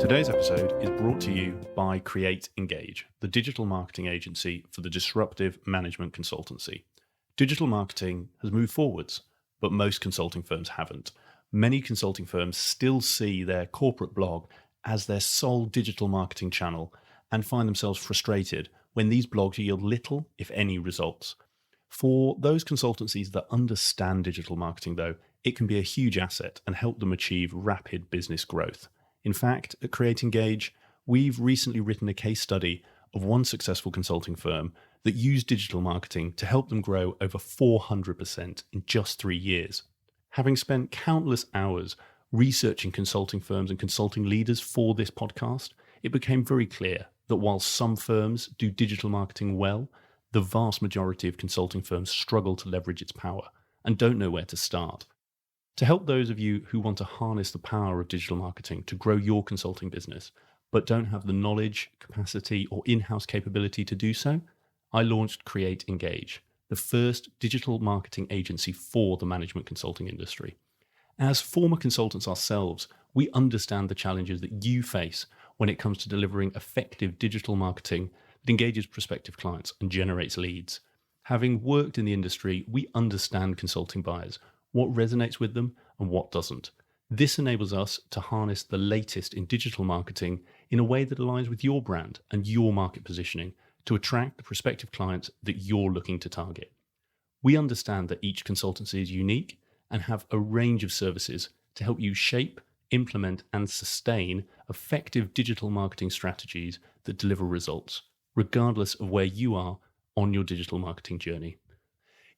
Today's episode is brought to you by Create Engage, the digital marketing agency for the disruptive management consultancy. Digital marketing has moved forwards, but most consulting firms haven't. Many consulting firms still see their corporate blog as their sole digital marketing channel and find themselves frustrated when these blogs yield little, if any, results. For those consultancies that understand digital marketing, though, it can be a huge asset and help them achieve rapid business growth. In fact, at Create Engage, we've recently written a case study of one successful consulting firm that used digital marketing to help them grow over 400% in just 3 years. Having spent countless hours researching consulting firms and consulting leaders for this podcast, it became very clear that while some firms do digital marketing well, the vast majority of consulting firms struggle to leverage its power and don't know where to start. To help those of you who want to harness the power of digital marketing to grow your consulting business, but don't have the knowledge, capacity, or in-house capability to do so, I launched Create Engage, the first digital marketing agency for the management consulting industry. As former consultants ourselves, we understand the challenges that you face when it comes to delivering effective digital marketing that engages prospective clients and generates leads. Having worked in the industry, we understand consulting buyers, what resonates with them and what doesn't. This enables us to harness the latest in digital marketing in a way that aligns with your brand and your market positioning to attract the prospective clients that you're looking to target. We understand that each consultancy is unique and have a range of services to help you shape, implement, and sustain effective digital marketing strategies that deliver results, regardless of where you are on your digital marketing journey.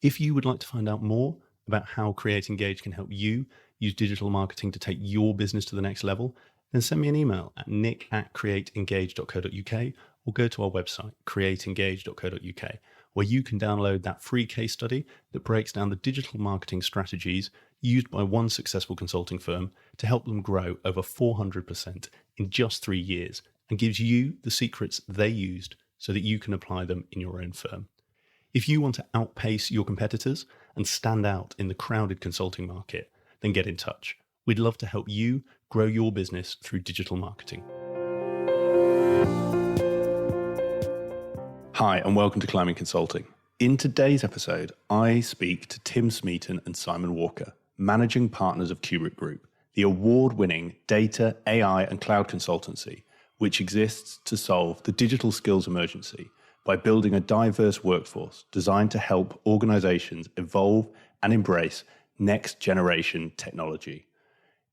If you would like to find out more about how Create Engage can help you use digital marketing to take your business to the next level, then send me an email at nick@createengage.co.uk or go to our website, createengage.co.uk, where you can download that free case study that breaks down the digital marketing strategies used by one successful consulting firm to help them grow over 400% in just 3 years and gives you the secrets they used so that you can apply them in your own firm. If you want to outpace your competitors and stand out in the crowded consulting market, then get in touch. We'd love to help you grow your business through digital marketing. Hi, and welcome to Climbing Consulting. In today's episode, I speak to Tim Smeaton and Simon Walker, managing partners of Kubrick Group, the award-winning data, AI, and cloud consultancy, which exists to solve the digital skills emergency by building a diverse workforce designed to help organizations evolve and embrace next-generation technology.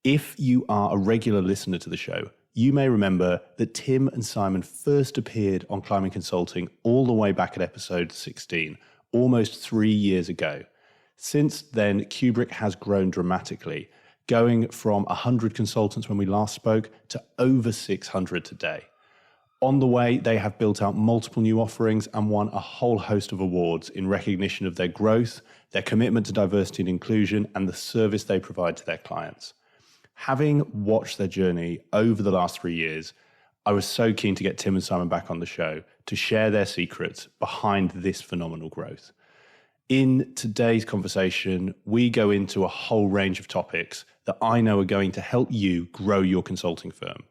If you are a regular listener to the show, you may remember that Tim and Simon first appeared on Climbing Consulting all the way back at episode 16, almost 3 years ago. Since then, Kubrick has grown dramatically, going from 100 consultants when we last spoke to over 600 today. On the way, they have built out multiple new offerings and won a whole host of awards in recognition of their growth, their commitment to diversity and inclusion, and the service they provide to their clients. Having watched their journey over the last 3 years, I was so keen to get Tim and Simon back on the show to share their secrets behind this phenomenal growth. In today's conversation, we go into a whole range of topics that I know are going to help you grow your consulting firm.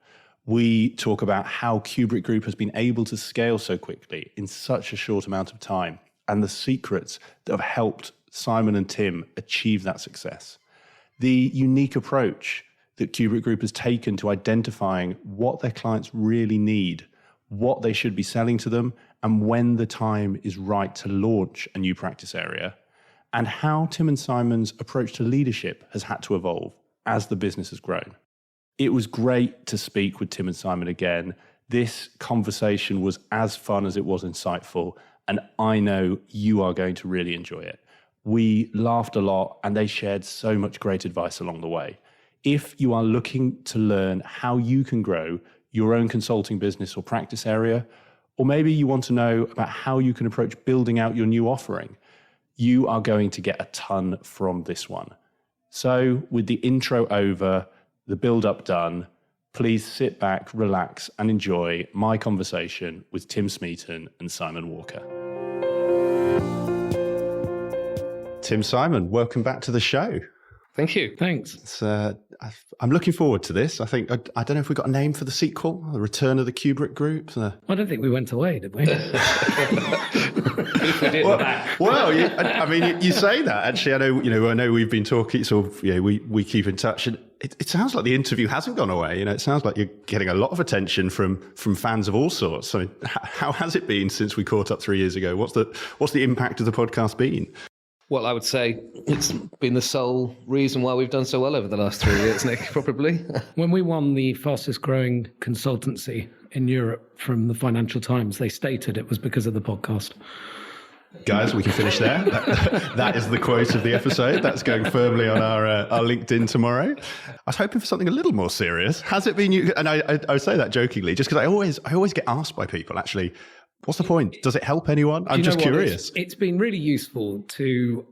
We talk about how Kubrick Group has been able to scale so quickly in such a short amount of time and the secrets that have helped Simon and Tim achieve that success. The unique approach that Kubrick Group has taken to identifying what their clients really need, what they should be selling to them, and when the time is right to launch a new practice area, and how Tim and Simon's approach to leadership has had to evolve as the business has grown. It was great to speak with Tim and Simon again. This conversation was as fun as it was insightful, and I know you are going to really enjoy it. We laughed a lot, and they shared so much great advice along the way. If you are looking to learn how you can grow your own consulting business or practice area, or maybe you want to know about how you can approach building out your new offering, you are going to get a ton from this one. So with the intro over, the build-up done, please sit back, relax, and enjoy my conversation with Tim Smeaton and Simon Walker. Tim, Simon, welcome back to the show. Thank you. Thanks. I'm looking forward to this. I think, I don't know if we got a name for the sequel, The Return of the Kubrick Group. I don't think we went away, did we? You say that. Actually, I know we've been talking, we keep in touch, and it sounds like the interview hasn't gone away. It sounds like you're getting a lot of attention from fans of all sorts. So how has it been since we caught up 3 years ago? What's the impact of the podcast been? Well, I would say it's been the sole reason why we've done so well over the last 3 years, Nick, probably. When we won the fastest growing consultancy in Europe from the Financial Times, they stated it was because of the podcast. Guys, we can finish there. That is the quote of the episode. That's going firmly on our LinkedIn tomorrow. I was hoping for something a little more serious. Has it been you? And I say that jokingly, just because I always get asked by people, actually, what's the point? Does it help anyone? I'm just curious. It's been really useful to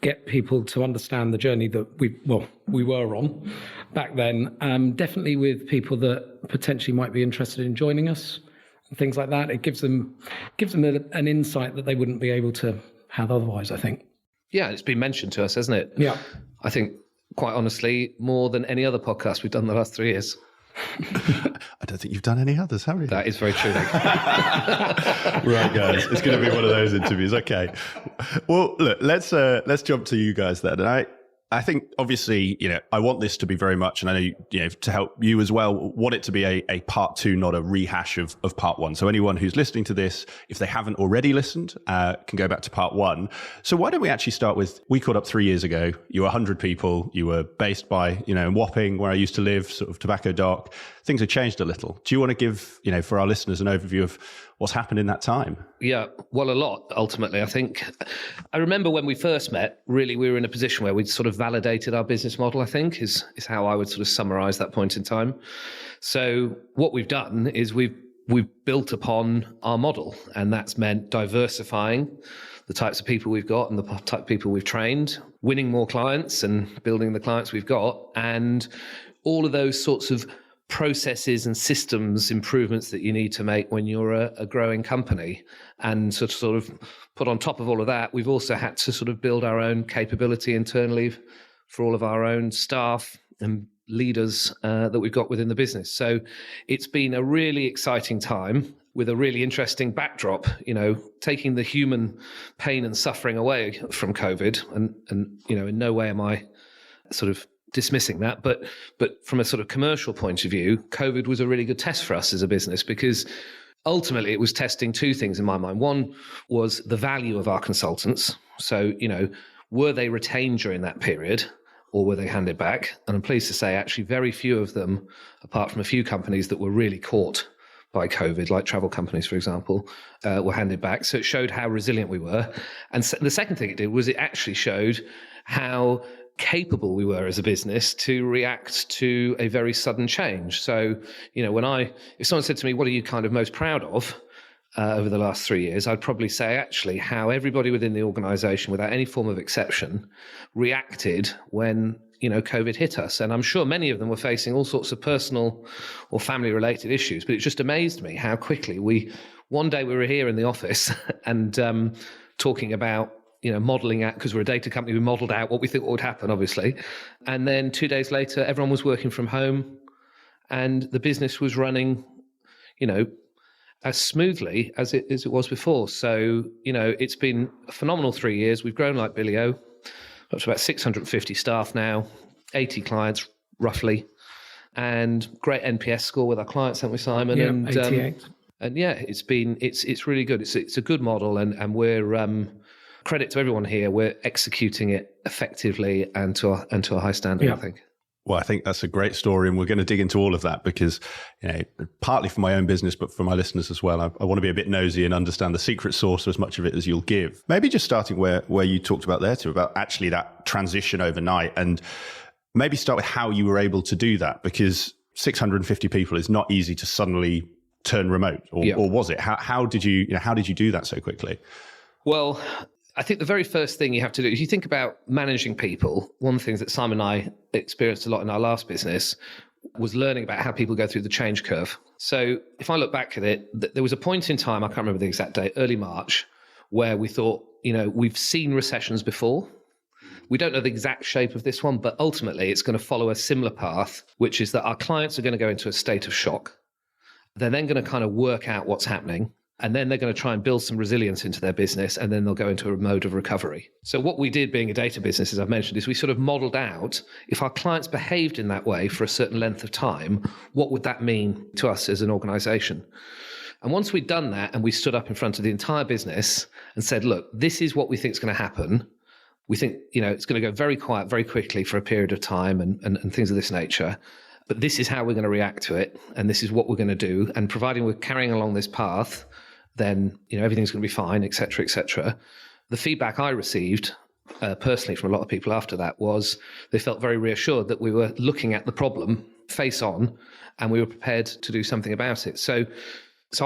get people to understand the journey that we were on back then. Definitely with people that potentially might be interested in joining us, and things like that. It gives them an insight that they wouldn't be able to have otherwise, I think. Yeah, it's been mentioned to us, hasn't it? Yeah. I think, quite honestly, more than any other podcast we've done the last 3 years. I don't think you've done any others, have you? That is very true. Right, guys, it's going to be one of those interviews. Okay. Well, look, let's jump to you guys then. And I think, obviously, I want this to be very much, and I know, to help you as well, want it to be a part two, not a rehash of part one. So anyone who's listening to this, if they haven't already listened, can go back to part one. So why don't we actually start with, we caught up 3 years ago. You were 100 people. You were based by, in Wapping, where I used to live, sort of Tobacco Dock. Things have changed a little. Do you want to give, for our listeners, an overview of what's happened in that time? Yeah, well, a lot, ultimately. I think I remember when we first met, really, we were in a position where we'd sort of validated our business model, I think, is how I would sort of summarize that point in time. So what we've done is we've built upon our model, and that's meant diversifying the types of people we've got and the type of people we've trained, winning more clients and building the clients we've got, and all of those sorts of processes and systems improvements that you need to make when you're a growing company. And sort of put on top of all of that, we've also had to sort of build our own capability internally for all of our own staff and leaders that we've got within the business. So it's been a really exciting time with a really interesting backdrop, taking the human pain and suffering away from COVID. And in no way am I sort of dismissing that, but from a sort of commercial point of view, COVID was a really good test for us as a business, because ultimately it was testing two things in my mind. One was the value of our consultants. So, were they retained during that period or were they handed back? And I'm pleased to say actually very few of them, apart from a few companies that were really caught by COVID, like travel companies, for example, were handed back. So it showed how resilient we were. And the second thing it did was it actually showed how capable we were as a business to react to a very sudden change. So, if someone said to me, what are you kind of most proud of over the last 3 years, I'd probably say actually how everybody within the organization, without any form of exception, reacted when, COVID hit us. And I'm sure many of them were facing all sorts of personal or family related issues, but it just amazed me how quickly one day we were here in the office and talking about modeling out, because we're a data company, we modeled out what we think would happen, obviously. And then 2 days later, everyone was working from home and the business was running, as smoothly as it was before. So, it's been a phenomenal 3 years. We've grown like Billy-O, up to about 650 staff now, 80 clients roughly, and great NPS score with our clients, haven't we, Simon? Yeah, and 88. And yeah, it's really good. It's a good model, and we're credit to everyone here. We're executing it effectively and to a high standard, I think. Well, I think that's a great story, and we're going to dig into all of that because, partly for my own business, but for my listeners as well, I want to be a bit nosy and understand the secret sauce, as much of it as you'll give. Maybe just starting where you talked about there too, about actually that transition overnight, and maybe start with how you were able to do that, because 650 people is not easy to suddenly turn remote, or was it? How did you do that so quickly? Well, I think the very first thing you have to do, if you think about managing people, one of the things that Simon and I experienced a lot in our last business was learning about how people go through the change curve. So if I look back at it, there was a point in time, I can't remember the exact date, early March, where we thought, we've seen recessions before. we don't know the exact shape of this one, but ultimately it's going to follow a similar path, which is that our clients are going to go into a state of shock. They're then going to kind of work out what's happening. And then they're going to try and build some resilience into their business, and then they'll go into a mode of recovery. So what we did, being a data business, as I've mentioned, is we sort of modeled out, if our clients behaved in that way for a certain length of time, what would that mean to us as an organization? And once we'd done that and we stood up in front of the entire business and said, look, this is what we think is going to happen. We think, it's going to go very quiet very quickly for a period of time and things of this nature. But this is how we're going to react to it. And this is what we're going to do. And providing we're carrying along this path, then everything's going to be fine, et cetera, et cetera. The feedback I received personally from a lot of people after that was they felt very reassured that we were looking at the problem face on and we were prepared to do something about it. So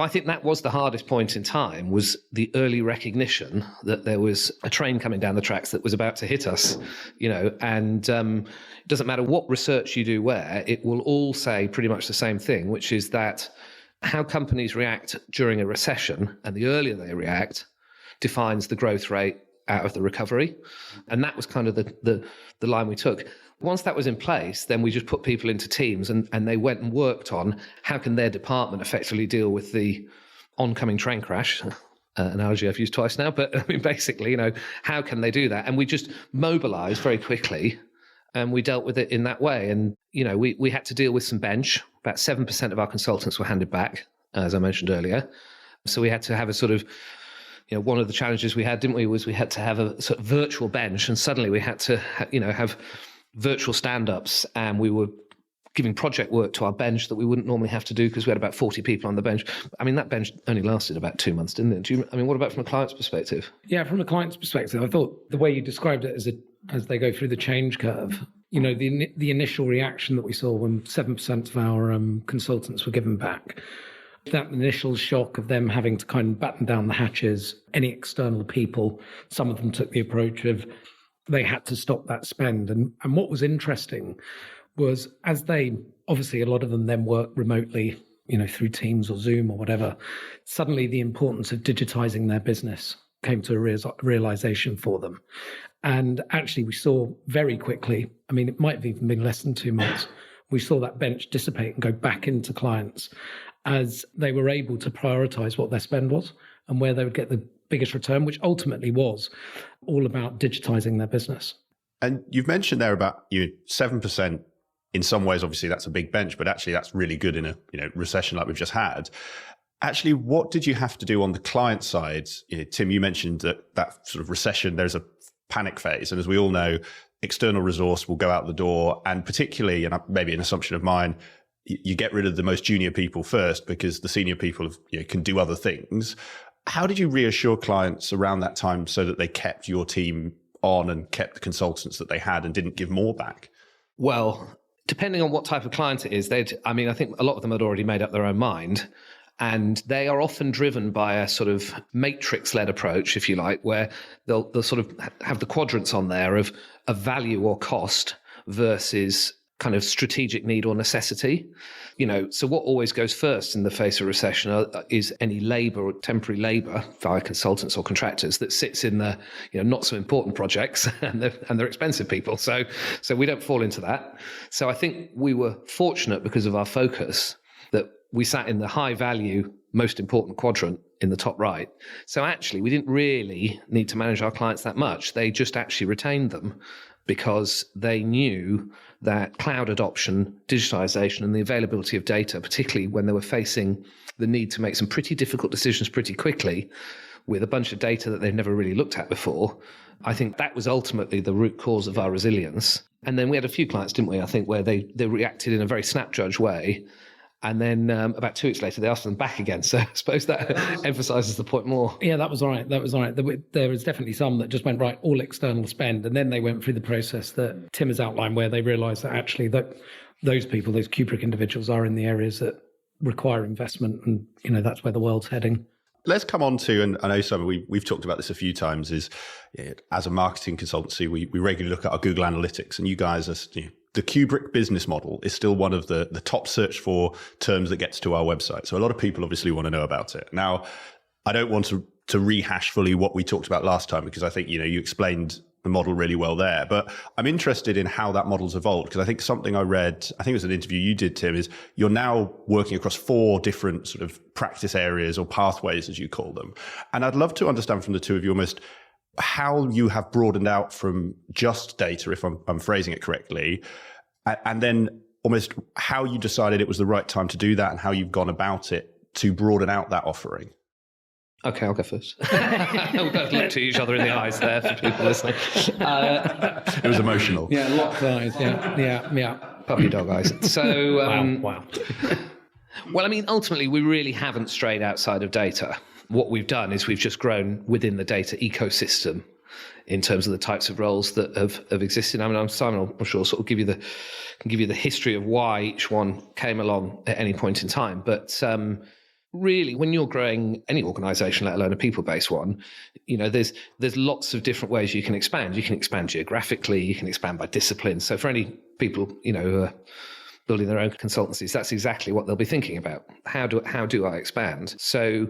I think that was the hardest point in time, was the early recognition that there was a train coming down the tracks that was about to hit us, and it doesn't matter what research you do where, it will all say pretty much the same thing, which is that how companies react during a recession, and the earlier they react, defines the growth rate out of the recovery. And that was kind of the line we took. Once that was in place, then we just put people into teams and they went and worked on how can their department effectively deal with the oncoming train crash. Analogy I've used twice now, but I mean, basically, how can they do that? And we just mobilized very quickly and we dealt with it in that way. And, we had to deal with some bench. About 7% of our consultants were handed back, as I mentioned earlier. So we had to have a sort of, one of the challenges we had, didn't we, was we had to have a sort of virtual bench, and suddenly we had to, have virtual stand-ups, and we were giving project work to our bench that we wouldn't normally have to do because we had about 40 people on the bench. I mean, that bench only lasted about 2 months, didn't it? What about from a client's perspective? Yeah, from a client's perspective, I thought the way you described it as they go through the change curve, the initial reaction that we saw when 7% of our consultants were given back, that initial shock of them having to kind of batten down the hatches, any external people, some of them took the approach of they had to stop that spend. And what was interesting was, as they, obviously a lot of them then work remotely, through Teams or Zoom or whatever, suddenly the importance of digitizing their business came to a realization for them. And actually we saw very quickly, it might have even been less than 2 months, we saw that bench dissipate and go back into clients as they were able to prioritize what their spend was and where they would get the biggest return, which ultimately was all about digitizing their business. And you've mentioned there about 7%. In some ways, obviously, that's a big bench, but actually that's really good in a recession like we've just had. Actually, what did you have to do on the client side? Tim, you mentioned that sort of recession, there's a panic phase. And as we all know, external resource will go out the door. And particularly, and maybe an assumption of mine, you get rid of the most junior people first because the senior people can do other things. How did you reassure clients around that time so that they kept your team on and kept the consultants that they had and didn't give more back? Well, depending on what type of client it is, I think a lot of them had already made up their own mind. And they are often driven by a sort of matrix-led approach, if you like, where they'll sort of have the quadrants on there of value or cost versus kind of strategic need or necessity. So what always goes first in the face of recession is any labor or temporary labor via consultants or contractors that sits in the not so important projects and they're expensive people. So we don't fall into that. So I think we were fortunate because of our focus that we sat in the high value, most important quadrant in the top right. So actually, we didn't really need to manage our clients that much. They just actually retained them because they knew that cloud adoption, digitization, and the availability of data, particularly when they were facing the need to make some pretty difficult decisions pretty quickly with a bunch of data that they've never really looked at before, I think that was ultimately the root cause of our resilience. And then we had a few clients, didn't we, I think, where they reacted in a very snap judge way. And then about 2 weeks later, they asked them back again. So I suppose that emphasizes the point more. Yeah, that was right. There was definitely some that just went, right, all external spend. And then they went through the process that Tim has outlined, where they realized that actually that those people, those Kubrick individuals, are in the areas that require investment. And, that's where the world's heading. Let's come on to, and I know, Simon, we've talked about this a few times, is as a marketing consultancy, we regularly look at our Google Analytics, and you guys are, the Kubrick business model is still one of the top search for terms that gets to our website. So a lot of people obviously want to know about it. Now, I don't want to rehash fully what we talked about last time, because I think, you explained the model really well there. But I'm interested in how that model's evolved, because I think something I read, I think it was an interview you did, Tim, is you're now working across 4 different sort of practice areas or pathways, as you call them. And I'd love to understand from the two of you almost how you have broadened out from just data, if I'm phrasing it correctly, and then almost how you decided it was the right time to do that and how you've gone about it to broaden out that offering. Okay, I'll go first. We'll both look to each other in the eyes there for people listening. It was emotional. Yeah, locked eyes. Yeah. Puppy dog eyes. So, Wow. well, I mean, ultimately, we really haven't strayed outside of data. What we've done is we've just grown within the data ecosystem in terms of the types of roles that have existed. I mean, Simon, I'm sure, sort of can give you the history of why each one came along at any point in time. But really, when you're growing any organization, let alone a people-based one, there's lots of different ways you can expand. You can expand geographically, you can expand by discipline. So for any people, who are building their own consultancies, that's exactly what they'll be thinking about. How do I expand? So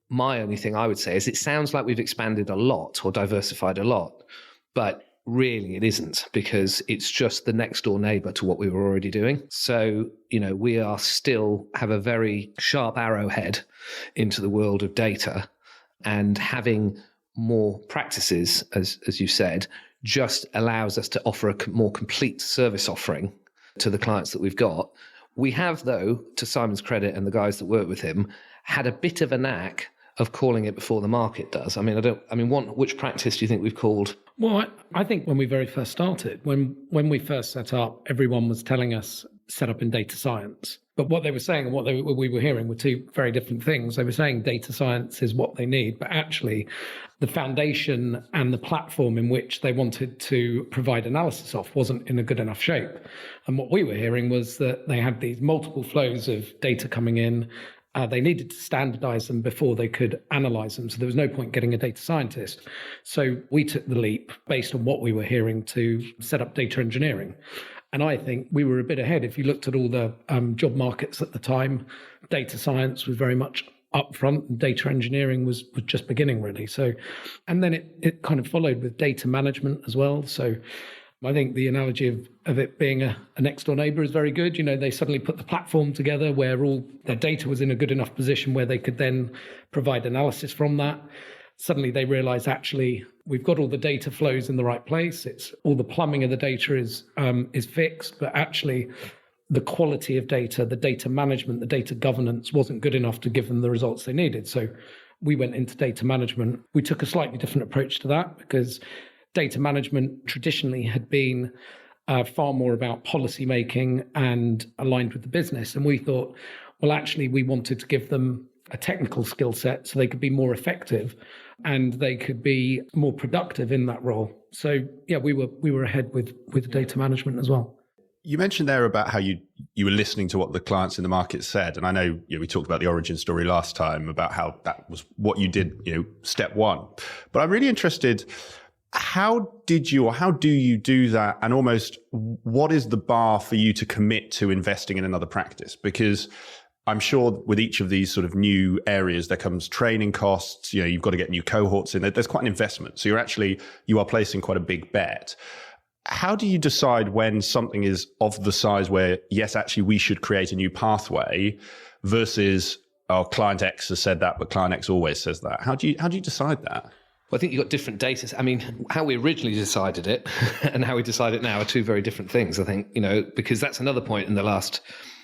my only thing I would say is it sounds like we've expanded a lot or diversified a lot, but really it isn't, because it's just the next door neighbor to what we were already doing. So, we are still have a very sharp arrowhead into the world of data, and having more practices, as you said, just allows us to offer a more complete service offering to the clients that we've got. We have, though, to Simon's credit and the guys that work with him, had a bit of a knack of calling it before the market does. I mean, which practice do you think we've called? Well, I think when we very first started, when we first set up, everyone was telling us set up in data science. But what they were saying and what we were hearing were two very different things. They were saying data science is what they need, but actually the foundation and the platform in which they wanted to provide analysis off wasn't in a good enough shape. And what we were hearing was that they had these multiple flows of data coming in. They needed to standardize them before they could analyze them. So there was no point getting a data scientist. So we took the leap based on what we were hearing to set up data engineering. And I think we were a bit ahead. If you looked at all the job markets at the time, data science was very much up front and data engineering was just beginning, really. So, and then it kind of followed with data management as well. So I think the analogy of it being a next door neighbor is very good. They suddenly put the platform together where all their data was in a good enough position where they could then provide analysis from that. Suddenly they realize, actually, we've got all the data flows in the right place. It's all the plumbing of the data is fixed, but actually the quality of data, the data management, the data governance wasn't good enough to give them the results they needed. So we went into data management. We took a slightly different approach to that, because data management traditionally had been far more about policy making and aligned with the business. And we thought, well, actually, we wanted to give them a technical skill set so they could be more effective and they could be more productive in that role. So yeah, we were ahead with data management as well. You mentioned there about how you were listening to what the clients in the market said. And I know we talked about the origin story last time about how that was what you did, step one. But I'm really interested, how did you or how do you do that? And almost what is the bar for you to commit to investing in another practice? Because I'm sure with each of these sort of new areas, there comes training costs. You've got to get new cohorts in. There's quite an investment. So you are placing quite a big bet. How do you decide when something is of the size where, yes, actually we should create a new pathway versus, client X has said that, but client X always says that? How do you decide that? Well, I think you've got different data. I mean, how we originally decided it and how we decide it now are two very different things, I think, because that's another point in the last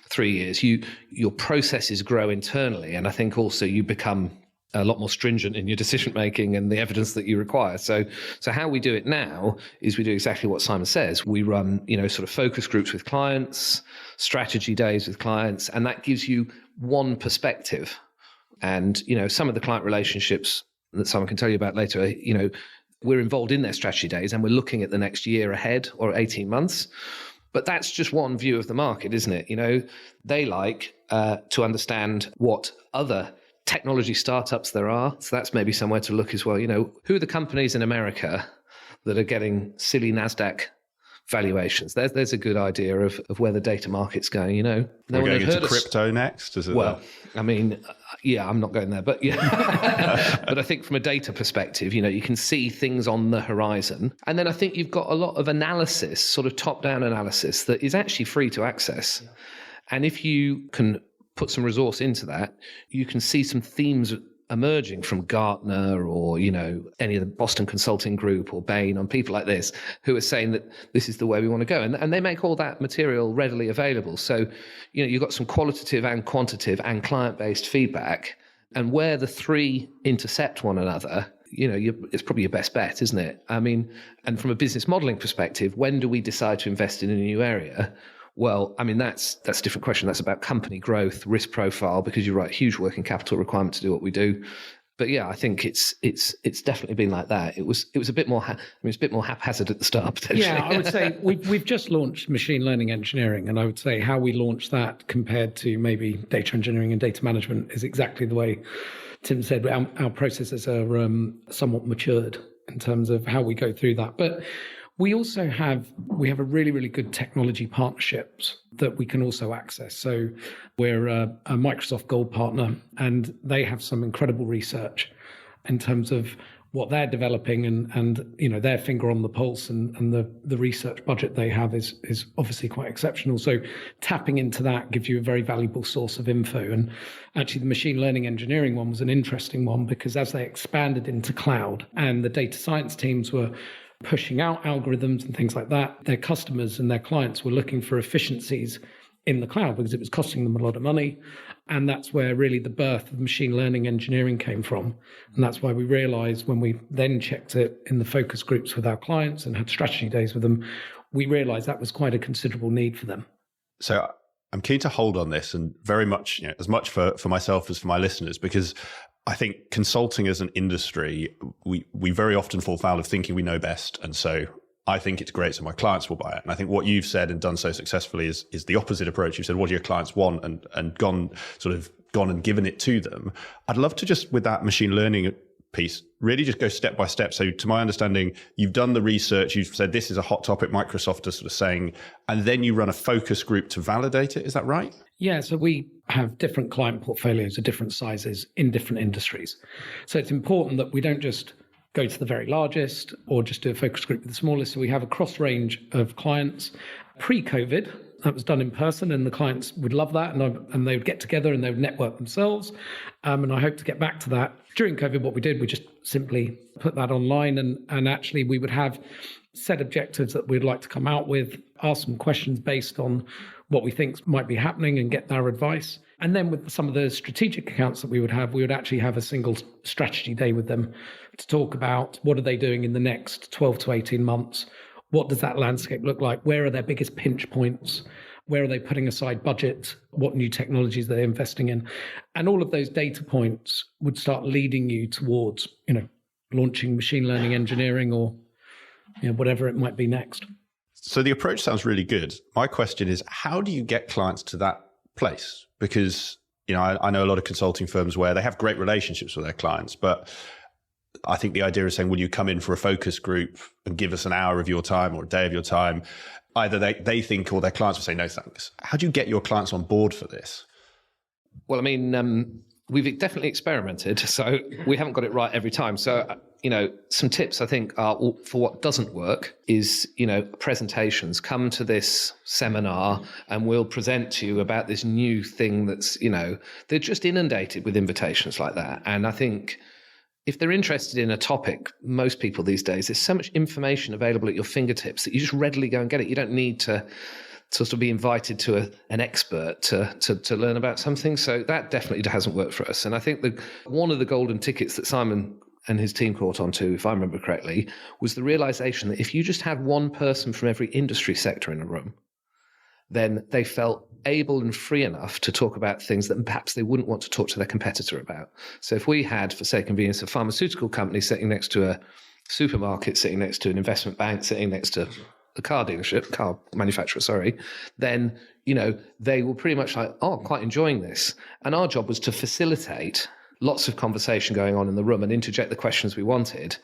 3 years. Your processes grow internally. And I think also you become a lot more stringent in your decision making and the evidence that you require. So how we do it now is we do exactly what Simon says. We run, sort of focus groups with clients, strategy days with clients, and that gives you one perspective. And, some of the client relationships that Simon can tell you about later, we're involved in their strategy days and we're looking at the next year ahead or 18 months. But that's just one view of the market, isn't it? They like to understand what other technology startups there are. So that's maybe somewhere to look as well. Who are the companies in America that are getting silly NASDAQ valuations. There's a good idea of where the data market's going, you know. We're going into crypto next? Is it I mean, yeah, I'm not going there, but yeah. But I think from a data perspective, you know, you can see things on the horizon. And then I think you've got a lot of analysis, sort of top-down analysis that is actually free to access. And if you can put some resource into that, you can see some themes emerging from Gartner or, you know, any of the Boston Consulting Group or Bain, on people like this who are saying that this is the way we want to go. And they make all that material readily available. So, you know, you've got some qualitative and quantitative and client-based feedback. And where the three intercept one another, you know, it's probably your best bet, isn't it? I mean, and from a business modeling perspective, when do we decide to invest in a new area? Well, I mean, that's a different question. That's about company growth, risk profile, because you're right, huge working capital requirement to do what we do. But yeah, I think it's definitely been like that. It was a bit more it's a bit more haphazard at the start potentially. Yeah, I would say we've just launched machine learning engineering, and I would say how we launched that compared to maybe data engineering and data management is exactly the way Tim said. Our processes are somewhat matured in terms of how we go through that, but we also have a really, really good technology partnerships that we can also access. So we're a Microsoft Gold partner, and they have some incredible research in terms of what they're developing, and you know, their finger on the pulse, and the research budget they have is obviously quite exceptional. So tapping into that gives you a very valuable source of info. And actually the machine learning engineering one was an interesting one, because as they expanded into cloud and the data science teams were pushing out algorithms and things like that, their customers and their clients were looking for efficiencies in the cloud because it was costing them a lot of money. And that's where really the birth of machine learning engineering came from. And that's why we realized, when we then checked it in the focus groups with our clients and had strategy days with them, we realized that was quite a considerable need for them. So I'm keen to hold on this, and very much, you know, as much for myself as for my listeners, because I think consulting as an industry, we very often fall foul of thinking we know best. And so I think it's great, so my clients will buy it. And I think what you've said and done so successfully is the opposite approach. You've said, what do your clients want, and gone and given it to them. I'd love to just, with that machine learning piece, really just go step by step. So to my understanding, you've done the research, you've said this is a hot topic, Microsoft is sort of saying, and then you run a focus group to validate it. Is that right? Yeah, so we have different client portfolios of different sizes in different industries. So it's important that we don't just go to the very largest or just do a focus group with the smallest. So we have a cross range of clients. Pre-COVID, that was done in person, and the clients would love that, and they would get together and they would network themselves. And I hope to get back to that. During COVID, what we did, we just simply put that online, and actually we would have set objectives that we'd like to come out with, ask some questions based on what we think might be happening and get their advice. And then with some of the strategic accounts that we would actually have a single strategy day with them to talk about what are they doing in the next 12 to 18 months. What does that landscape look like? Where are their biggest pinch points? Where are they putting aside budget? What new technologies are they investing in? And all of those data points would start leading you towards, you know, launching machine learning engineering, or, you know, whatever it might be next. So the approach sounds really good. My question is, how do you get clients to that place? Because, you know, I know a lot of consulting firms where they have great relationships with their clients, but I think the idea is saying, will you come in for a focus group and give us an hour of your time or a day of your time? Either they think, or their clients will say, no, thanks. How do you get your clients on board for this? Well, I mean, we've definitely experimented, so we haven't got it right every time. So, you know, some tips I think are, for what doesn't work is, you know, presentations. Come to this seminar and we'll present to you about this new thing that's, you know, they're just inundated with invitations like that. And I think if they're interested in a topic, most people these days, there's so much information available at your fingertips that you just readily go and get it. You don't need to sort of be invited to an expert to learn about something. So that definitely hasn't worked for us. And I think one of the golden tickets that Simon and his team caught on to, if I remember correctly, was the realization that if you just had one person from every industry sector in a room, then they felt able and free enough to talk about things that perhaps they wouldn't want to talk to their competitor about. So if we had, for say convenience, a pharmaceutical company sitting next to a supermarket, sitting next to an investment bank, sitting next to a car manufacturer, then, you know, they were pretty much like, oh, I'm quite enjoying this. And our job was to facilitate lots of conversation going on in the room and interject the questions we wanted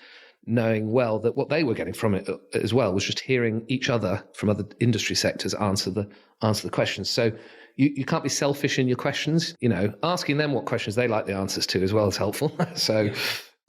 knowing well that what they were getting from it as well was just hearing each other from other industry sectors answer the questions. So you can't be selfish in your questions. Asking them what questions they like the answers to as well is helpful. So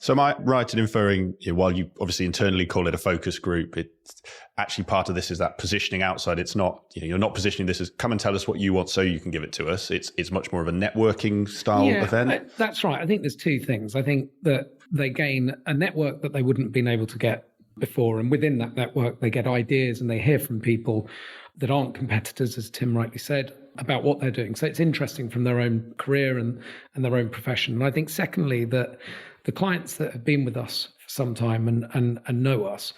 am I right in inferring, while you obviously internally call it a focus group, it's actually part of this is that positioning outside. It's not, you're not positioning this as come and tell us what you want so you can give it to us. It's much more of a networking style event. That's right. I think there's two things. I think that they gain a network that they wouldn't have been able to get before. And within that network, they get ideas and they hear from people that aren't competitors, as Tim rightly said, about what they're doing. So it's interesting from their own career and their own profession. And I think secondly, that the clients that have been with us for some time and know us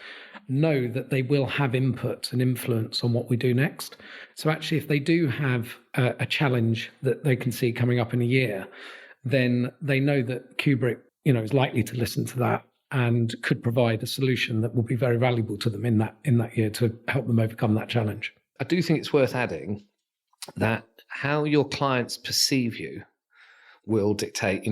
know that they will have input and influence on what we do next. So actually, if they do have a challenge that they can see coming up in a year, then they know that Kubrick, is likely to listen to that and could provide a solution that will be very valuable to them in that year to help them overcome that challenge. I do think it's worth adding that how your clients perceive you will dictate,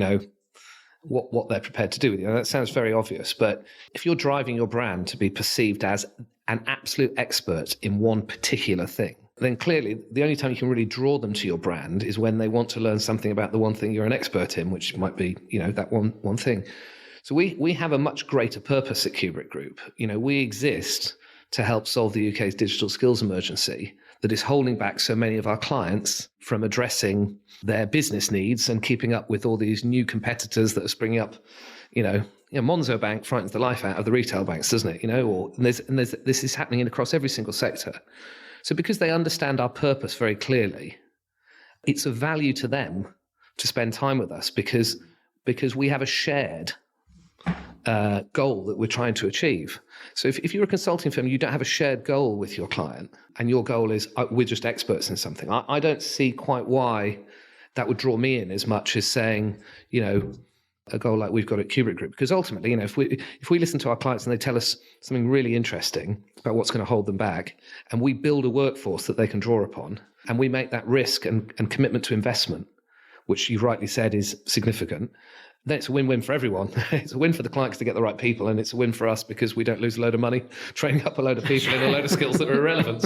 what they're prepared to do with you. And that sounds very obvious, but if you're driving your brand to be perceived as an absolute expert in one particular thing, then clearly the only time you can really draw them to your brand is when they want to learn something about the one thing you're an expert in, which might be, that one thing. So we have a much greater purpose at Kubrick Group. We exist to help solve the UK's digital skills emergency that is holding back so many of our clients from addressing their business needs and keeping up with all these new competitors that are springing up. Monzo Bank frightens the life out of the retail banks, doesn't it? This is happening across every single sector. So because they understand our purpose very clearly, it's of value to them to spend time with us because we have a shared goal that we're trying to achieve. So if you're a consulting firm, you don't have a shared goal with your client, and your goal is we're just experts in something. I don't see quite why that would draw me in as much as saying, a goal like we've got at Kubrick Group. Because ultimately, if we listen to our clients and they tell us something really interesting about what's going to hold them back, and we build a workforce that they can draw upon, and we make that risk and commitment to investment, which you've rightly said is significant, then it's a win-win for everyone. It's a win for the clients to get the right people, and it's a win for us because we don't lose a load of money training up a load of people in a load of skills that are irrelevant.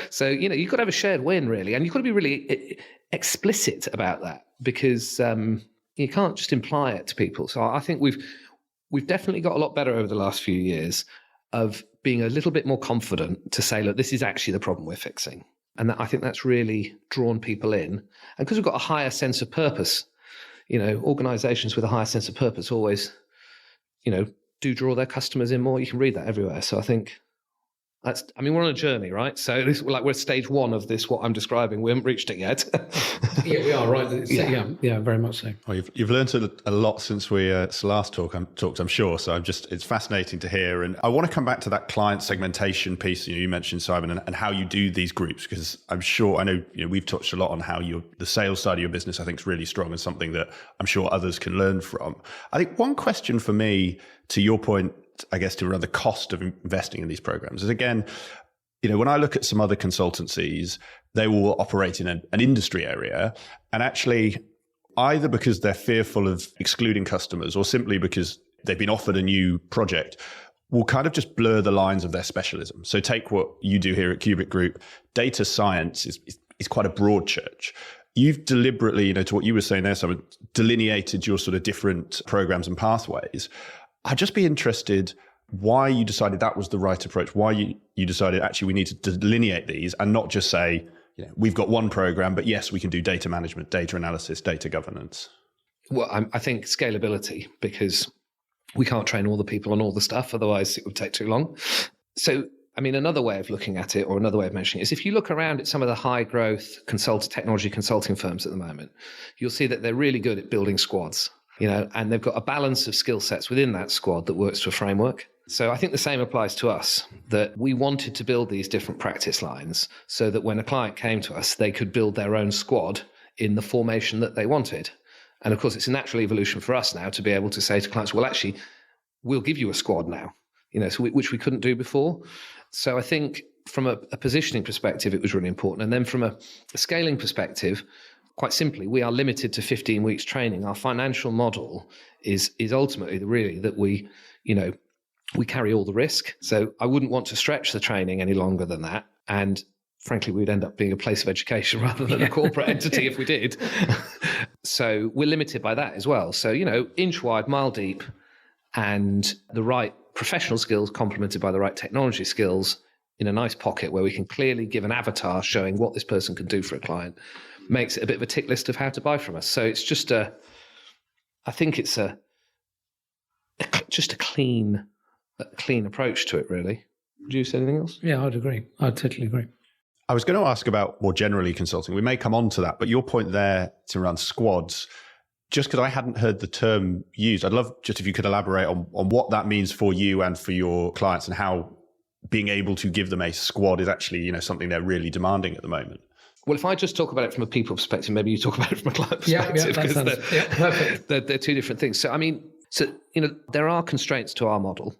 So you've got to have a shared win, really, and you've got to be really explicit about that because you can't just imply it to people. So I think we've definitely got a lot better over the last few years of being a little bit more confident to say, look, this is actually the problem we're fixing. And I think that's really drawn people in. And because we've got a higher sense of purpose, organizations with a higher sense of purpose always, do draw their customers in more. You can read that everywhere. So I think we're on a journey, right? So we're stage one of this, what I'm describing. We haven't reached it yet. Yeah, we are, right? Yeah, very much so. Well, you've learned a lot since we last talked, I'm sure. So it's fascinating to hear. And I want to come back to that client segmentation piece you mentioned, Simon, and how you do these groups, because I know we've touched a lot on how the sales side of your business, I think, is really strong and something that I'm sure others can learn from. I think one question for me, to your point, I guess, to run the cost of investing in these programs is, again, when I look at some other consultancies, they will operate in an industry area, and actually either because they're fearful of excluding customers or simply because they've been offered a new project, will kind of just blur the lines of their specialism. So take what you do here at Kubrick Group. Data science is quite a broad church. You've deliberately, to what you were saying there, Simon, delineated your sort of different programs and pathways. I'd just be interested why you decided that was the right approach, why you decided actually we need to delineate these and not just say, we've got one program, but yes, we can do data management, data analysis, data governance. Well, I think scalability, because we can't train all the people on all the stuff, otherwise it would take too long. So, another way of looking at it, or another way of mentioning it, is if you look around at some of the high growth technology consulting firms at the moment, you'll see that they're really good at building squads. And they've got a balance of skill sets within that squad that works to a framework. So I think the same applies to us, that we wanted to build these different practice lines so that when a client came to us, they could build their own squad in the formation that they wanted. And of course, it's a natural evolution for us now to be able to say to clients, well, actually, we'll give you a squad now, which we couldn't do before. So I think from a positioning perspective, it was really important. And then from a scaling perspective, quite simply, we are limited to 15 weeks training. Our financial model is ultimately really that we we carry all the risk. So I wouldn't want to stretch the training any longer than that. And frankly, we'd end up being a place of education rather than a corporate entity if we did. So we're limited by that as well. So, inch wide, mile deep, and the right professional skills complemented by the right technology skills in a nice pocket where we can clearly give an avatar showing what this person can do for a client makes it a bit of a tick list of how to buy from us. So it's just I think it's just a clean approach to it, really. Would you say anything else? Yeah, I'd agree. I'd totally agree. I was going to ask about more generally consulting. We may come on to that, but your point there to around squads, just because I hadn't heard the term used, I'd love just if you could elaborate on what that means for you and for your clients and how being able to give them a squad is actually, something they're really demanding at the moment. Well, if I just talk about it from a people perspective, maybe you talk about it from a client perspective. Perfect. They're two different things. So, there are constraints to our model,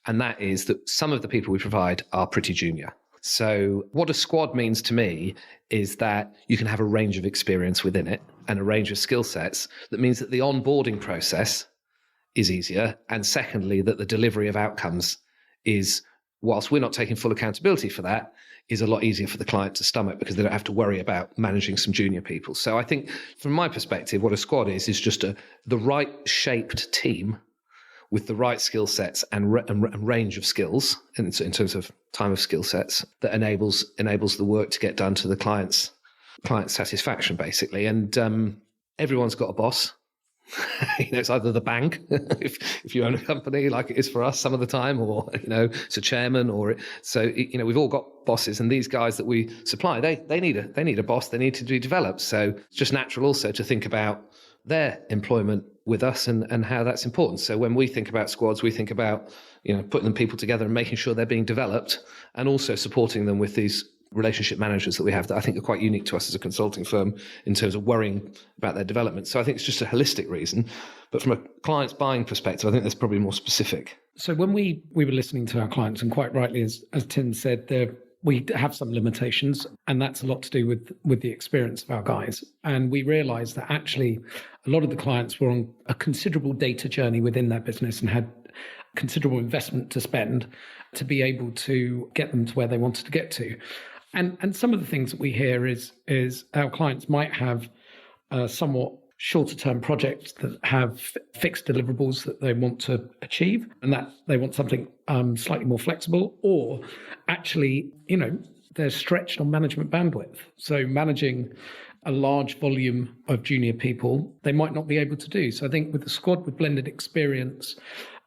and that is that some of the people we provide are pretty junior. So what a squad means to me is that you can have a range of experience within it and a range of skill sets. That means that the onboarding process is easier. And secondly, that the delivery of outcomes is, whilst we're not taking full accountability for that, is a lot easier for the client to stomach because they don't have to worry about managing some junior people. So I think from my perspective, what a squad is just the right shaped team with the right skill sets and range of skills in terms of time of skill sets that enables the work to get done to the client's satisfaction, basically. And everyone's got a boss. It's either the bank, if you own a company like it is for us some of the time, or it's a chairman, we've all got bosses, and these guys that we supply, they need a boss. They need to be developed. So it's just natural also to think about their employment with us and how that's important. So when we think about squads, we think about putting people together and making sure they're being developed, and also supporting them with these relationship managers that we have that I think are quite unique to us as a consulting firm in terms of worrying about their development. So I think it's just a holistic reason. But from a client's buying perspective, I think that's probably more specific. So when we were listening to our clients, and quite rightly, as Tim said, we have some limitations, and that's a lot to do with the experience of our guys. And we realized that actually a lot of the clients were on a considerable data journey within their business and had considerable investment to spend to be able to get them to where they wanted to get to. And some of the things that we hear is our clients might have somewhat shorter term projects that have fixed deliverables that they want to achieve, and that they want something slightly more flexible, or actually, they're stretched on management bandwidth. So managing a large volume of junior people, they might not be able to do. So I think with the squad with blended experience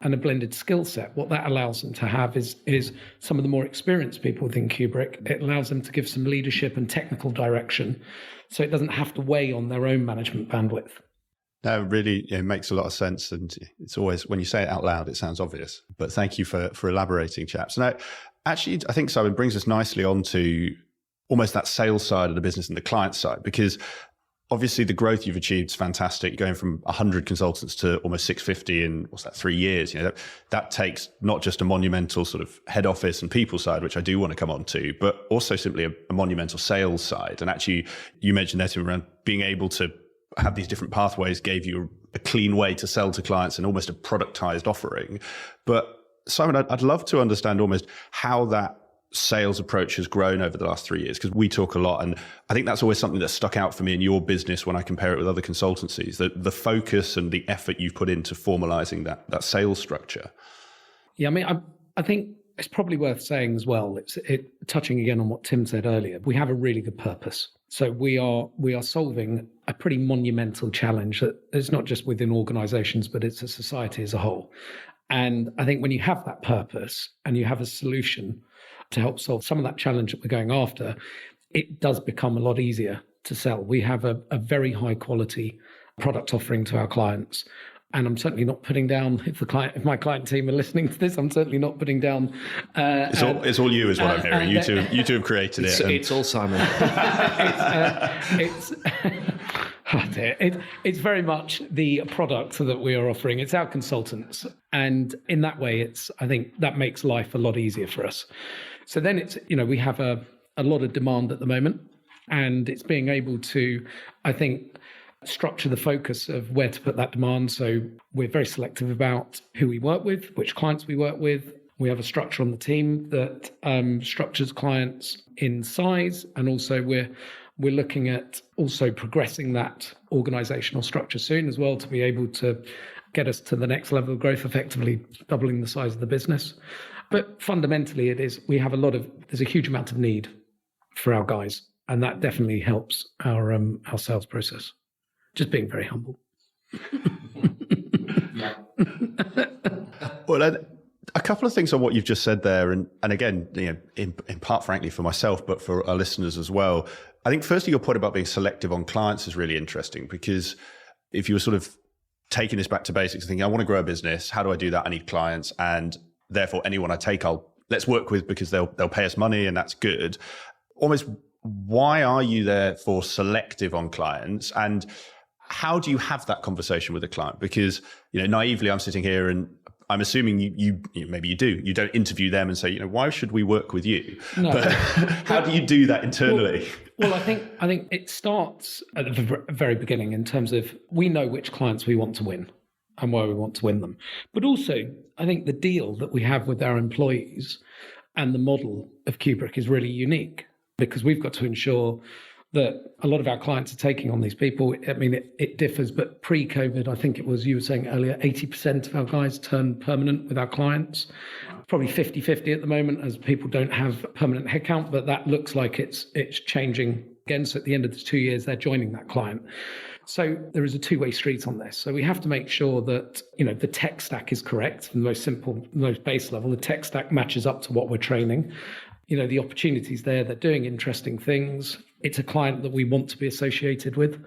and a blended skill set, what that allows them to have is some of the more experienced people within Kubrick. It allows them to give some leadership and technical direction, so it doesn't have to weigh on their own management bandwidth. No, really, it makes a lot of sense. And it's always, when you say it out loud, it sounds obvious. But thank you for elaborating, chaps. Now, actually, I think Simon brings us nicely on to almost that sales side of the business and the client side, because obviously the growth you've achieved is fantastic, going from 100 consultants to almost 650 in, 3 years. That takes not just a monumental sort of head office and people side, which I do want to come on to, but also simply a monumental sales side. And actually, you mentioned that around being able to have these different pathways gave you a clean way to sell to clients and almost a productized offering. But Simon, I'd love to understand almost how that sales approach has grown over the last 3 years, because we talk a lot, and I think that's always something that stuck out for me in your business when I compare it with other consultancies, the focus and the effort you've put into formalizing that sales structure. Yeah, I think it's probably worth saying as well, touching again on what Tim said earlier, we have a really good purpose. So we are solving a pretty monumental challenge that is not just within organizations, but it's a society as a whole. And I think when you have that purpose and you have a solution to help solve some of that challenge that we're going after, it does become a lot easier to sell. We have a very high quality product offering to our clients. And I'm certainly not putting down, if my client team are listening to this, I'm certainly not putting down. It's all you is what I'm hearing. You two have created it. It's all Simon. It's very much the product that we are offering. It's our consultants. And in that way, I think that makes life a lot easier for us. So then we have a lot of demand at the moment, and it's being able to, I think, structure the focus of where to put that demand. So we're very selective about who we work with, which clients we work with. We have a structure on the team that structures clients in size, and also we're looking at also progressing that organizational structure soon as well to be able to get us to the next level of growth, effectively doubling the size of the business. But fundamentally, there's a huge amount of need for our guys, and that definitely helps our sales process. Just being very humble. Well, a couple of things on what you've just said there, and again, in part, frankly, for myself, but for our listeners as well. I think firstly, your point about being selective on clients is really interesting, because if you were sort of taking this back to basics, thinking, I want to grow a business, how do I do that? I need clients, and therefore anyone I take, let's work with because they'll pay us money, and that's good. Almost, why are you therefore selective on clients, and how do you have that conversation with a client? Because naively, I'm sitting here and I'm assuming you maybe you do. You don't interview them and say, why should we work with you? No. But how do you do that internally? Well, I think it starts at the very beginning in terms of we know which clients we want to win and why we want to win them. But also, I think the deal that we have with our employees and the model of Kubrick is really unique, because we've got to ensure that a lot of our clients are taking on these people. I mean, it differs, but pre-COVID, I think it was, you were saying earlier, 80% of our guys turned permanent with our clients. Probably 50-50 at the moment, as people don't have permanent headcount, but that looks like it's changing again. So at the end of the 2 years, they're joining that client. So there is a two-way street on this. So we have to make sure that, the tech stack is correct from the most simple, most base level. The tech stack matches up to what we're training. The opportunities there, they're doing interesting things. It's a client that we want to be associated with.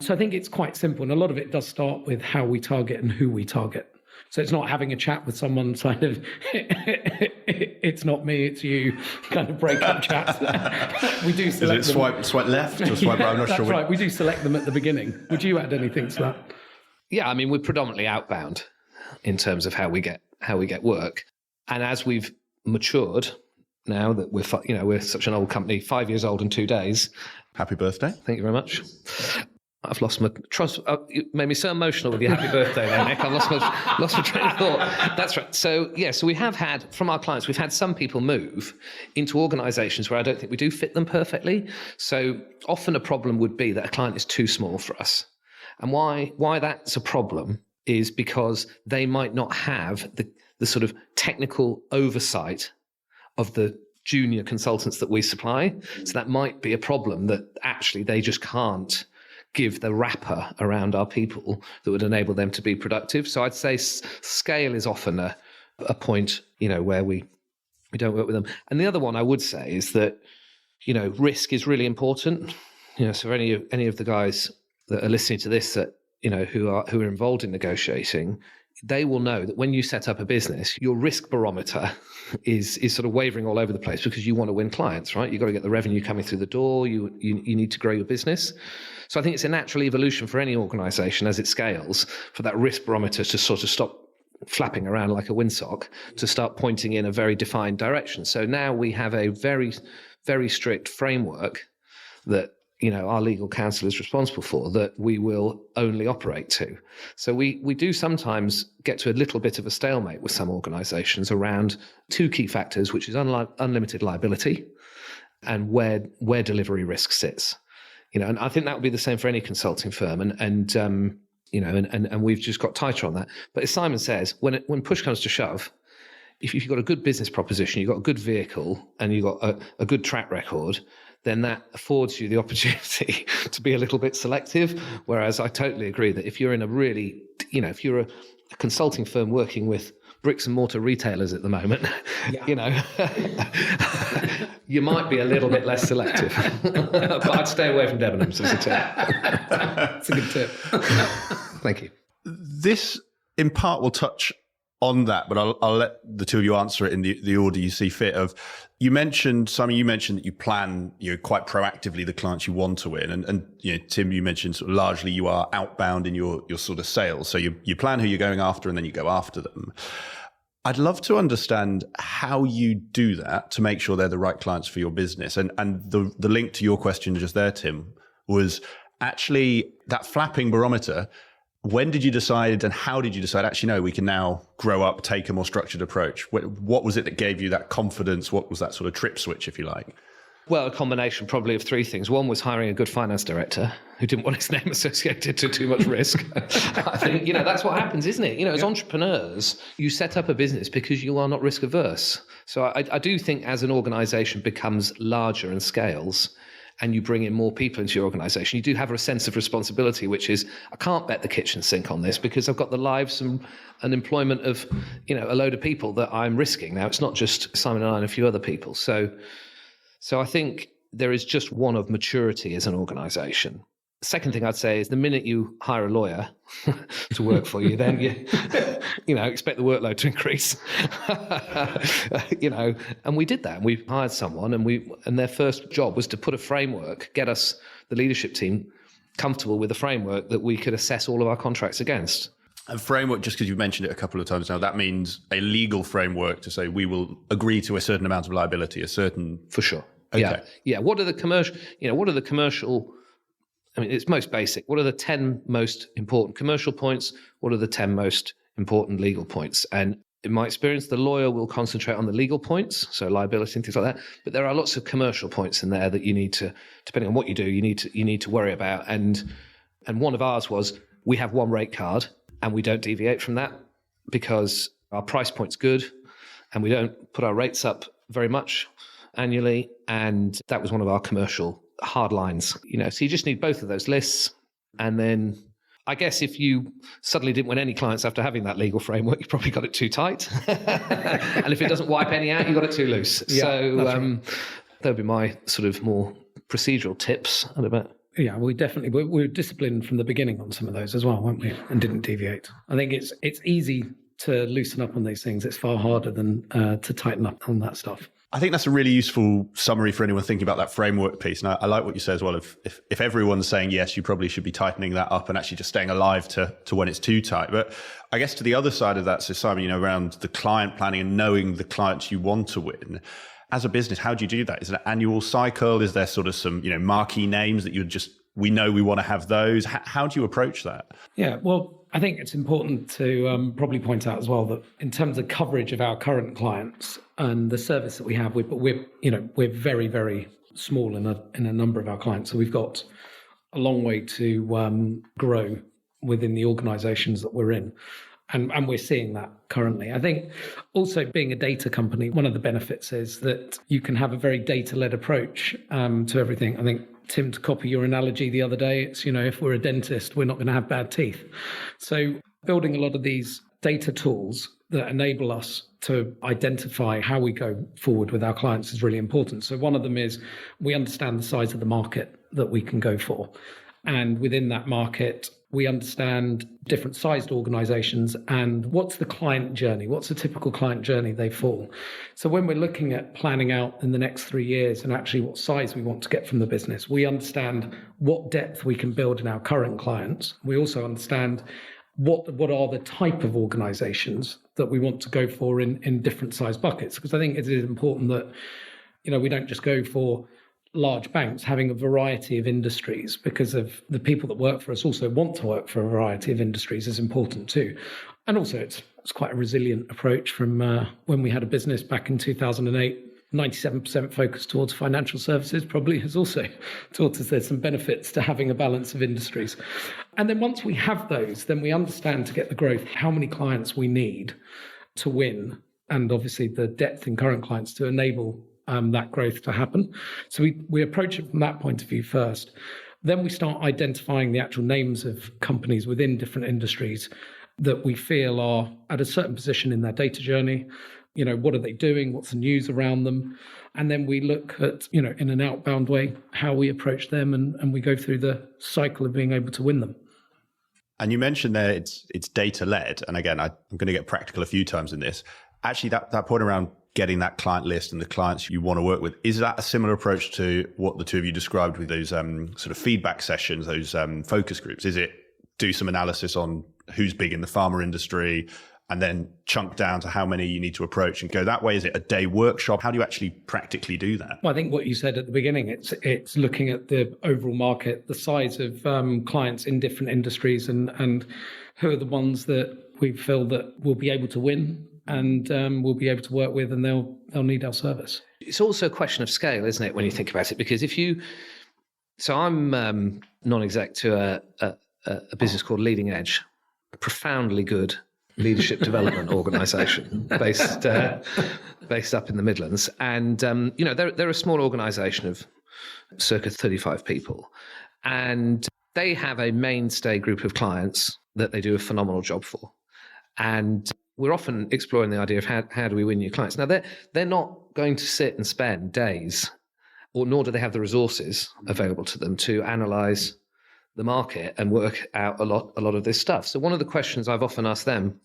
So I think it's quite simple. And a lot of it does start with how we target and who we target. So it's not having a chat with someone kind of, it's not me, it's you, kind of breakup chats. We do select Is it swipe left or swipe right? I'm not that's sure. Right. We do select them at the beginning. Would you add anything to that? Yeah, I mean, we're predominantly outbound in terms of how we get work. And as we've matured, now that we're such an old company, 5 years old in 2 days. Happy birthday. Thank you very much. I've lost my trust. You made me so emotional with your happy birthday there, Nick. I've lost my train of thought. That's right. So we have had, from our clients, we've had some people move into organizations where I don't think we do fit them perfectly. So often a problem would be that a client is too small for us. And why that's a problem is because they might not have the sort of technical oversight of the junior consultants that we supply. So that might be a problem, that actually they just can't give the wrapper around our people that would enable them to be productive. So I'd say scale is often a point, where we don't work with them. And the other one I would say is that, risk is really important. So for any of the guys that are listening to this that, who are involved in negotiating, they will know that when you set up a business, your risk barometer is sort of wavering all over the place, because you want to win clients, right? You've got to get the revenue coming through the door. You need to grow your business. So I think it's a natural evolution for any organization as it scales for that risk barometer to sort of stop flapping around like a windsock, to start pointing in a very defined direction. So now we have a very, very strict framework that our legal counsel is responsible for, that we will only operate to. So we do sometimes get to a little bit of a stalemate with some organizations around two key factors, which is unlimited liability and where delivery risk sits. And I think that would be the same for any consulting firm. And we've just got tighter on that. But as Simon says, when push comes to shove, if you've got a good business proposition, you've got a good vehicle, and you've got a good track record, then that affords you the opportunity to be a little bit selective. Whereas I totally agree that if you're in a really, if you're a consulting firm working with bricks and mortar retailers at the moment, you might be a little bit less selective. But I'd stay away from Debenhams as a tip. That's a good tip. Thank you. This, in part, will touch on that, but I'll let the two of you answer it in the order you see fit. You mentioned that you plan quite proactively the clients you want to win, and Tim, you mentioned sort of largely you are outbound in your sort of sales, so you plan who you're going after and then you go after them. I'd love to understand how you do that to make sure they're the right clients for your business, and the link to your question just there, Tim, was Actually, that flapping barometer, when did you decide and how did you decide, actually, no, we can now grow up, take a more structured approach? What was it that gave you that confidence? What was that sort of trip switch, if you like? Well, a combination probably of three things. One was hiring a good finance director who didn't want his name associated to too much risk. I think, that's what happens, isn't it? As entrepreneurs, you set up a business because you are not risk averse. So I do think as an organization becomes larger and scales, and you bring in more people into your organization, you do have a sense of responsibility, which is, I can't bet the kitchen sink on this because I've got the lives and employment of, a load of people that I'm risking. Now, it's not just Simon and I and a few other people. So I think there is just one of maturity as an organization. The second thing I'd say is the minute you hire a lawyer to work for you, then you expect the workload to increase. And we did that. We hired someone and their first job was to put a framework, get us, the leadership team, comfortable with a framework that we could assess all of our contracts against. A framework, just because you've mentioned it a couple of times now, that means a legal framework to say we will agree to a certain amount of liability, a certain... For sure. Okay. Yeah. What are the commercial, it's most basic. What are the 10 most important commercial points? What are the 10 most important legal points? And in my experience, the lawyer will concentrate on the legal points, so liability and things like that. But there are lots of commercial points in there that you need to, depending on what you do, you need to worry about. And one of ours was, we have one rate card and we don't deviate from that because our price point's good and we don't put our rates up very much annually. And that was one of our commercial hard lines, so you just need both of those lists. And then I guess if you suddenly didn't win any clients after having that legal framework, you probably got it too tight. And if it doesn't wipe any out, you got it too loose. Yeah, so right. That would be my sort of more procedural tips. Yeah, we were disciplined from the beginning on some of those as well, weren't we? And didn't deviate. I think it's easy to loosen up on these things. It's far harder than to tighten up on that stuff. I think that's a really useful summary for anyone thinking about that framework piece. And I like what you say as well. If everyone's saying yes, you probably should be tightening that up and actually just staying alive to when it's too tight. But I guess to the other side of that, so Simon, around the client planning and knowing the clients you want to win, as a business, how do you do that? Is it an annual cycle? Is there sort of some, marquee names that we know we want to have those? How do you approach that? Yeah, well, I think it's important to probably point out as well that in terms of coverage of our current clients and the service that we have, we're very, very small in a number of our clients. So we've got a long way to grow within the organizations that we're in. And we're seeing that currently. I think also being a data company, one of the benefits is that you can have a very data-led approach to everything. I think, Tim, to copy your analogy the other day, it's, if we're a dentist, we're not going to have bad teeth. So building a lot of these data tools that enable us to identify how we go forward with our clients is really important. So one of them is we understand the size of the market that we can go for. And within that market, we understand different sized organizations and what's the client journey, what's the typical client journey they fall. So when we're looking at planning out in the next 3 years and actually what size we want to get from the business, we understand what depth we can build in our current clients. We also understand what are the type of organizations that we want to go for in different size buckets. Because I think it is important that, we don't just go for large banks. Having a variety of industries, because of the people that work for us also want to work for a variety of industries, is important too. And also it's quite a resilient approach from when we had a business back in 2008. 97% focus towards financial services probably has also taught us there's some benefits to having a balance of industries. And then once we have those, then we understand to get the growth, how many clients we need to win, and obviously the depth in current clients to enable that growth to happen. So we approach it from that point of view first. Then we start identifying the actual names of companies within different industries that we feel are at a certain position in their data journey. What are they doing? What's the news around them? And then we look at, in an outbound way, how we approach them and we go through the cycle of being able to win them. And you mentioned there it's data-led. And again, I'm going to get practical a few times in this. Actually, that point around getting that client list and the clients you want to work with, is that a similar approach to what the two of you described with those sort of feedback sessions, those focus groups? Is it do some analysis on who's big in the pharma industry, and then chunk down to how many you need to approach and go that way? Is it a day workshop? How do you actually practically do that? Well, I think what you said at the beginning, it's looking at the overall market, the size of clients in different industries, and who are the ones that we feel that we'll be able to win and we'll be able to work with, and they'll need our service. It's also a question of scale, isn't it, when you think about it? Because so I'm non-exec to a business called Leading Edge, a profoundly good leadership development organisation based up in the Midlands, and they're a small organisation of circa 35 people, and they have a mainstay group of clients that they do a phenomenal job for, and we're often exploring the idea of how do we win new clients. Now they're not going to sit and spend days, or nor do they have the resources available to them to analyse the market and work out a lot of this stuff. So one of the questions I've often asked them,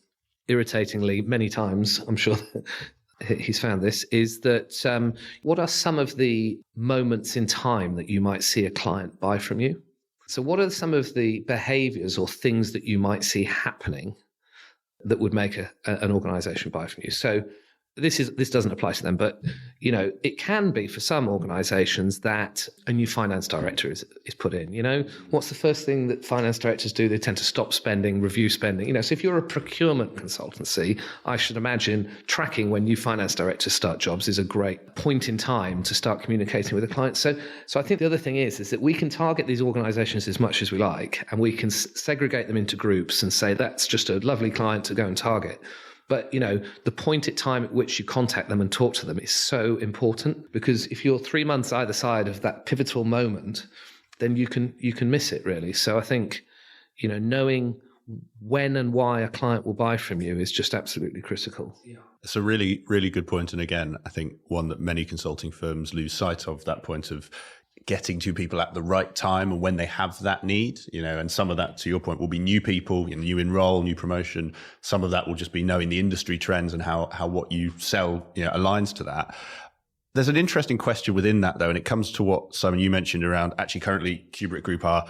irritatingly many times, I'm sure he's found this, is that what are some of the moments in time that you might see a client buy from you? So what are some of the behaviours or things that you might see happening that would make an organisation buy from you? So this doesn't apply to them, but it can be for some organisations that a new finance director is put in. What's the first thing that finance directors do? They tend to stop spending, review spending. So if you're a procurement consultancy, I should imagine tracking when new finance directors start jobs is a great point in time to start communicating with the clients. So I think the other thing is that we can target these organisations as much as we like, and we can segregate them into groups and say that's just a lovely client to go and target. But, the point at time at which you contact them and talk to them is so important, because if you're 3 months either side of that pivotal moment, then you can miss it, really. So I think, knowing when and why a client will buy from you is just absolutely critical. Yeah. It's a really, really good point. And again, I think one that many consulting firms lose sight of, that point of getting to people at the right time and when they have that need, and some of that, to your point, will be new people, new enroll, new promotion. Some of that will just be knowing the industry trends and how what you sell, aligns to that. There's an interesting question within that, though, and it comes to what, Simon, you mentioned around actually currently Kubrick Group are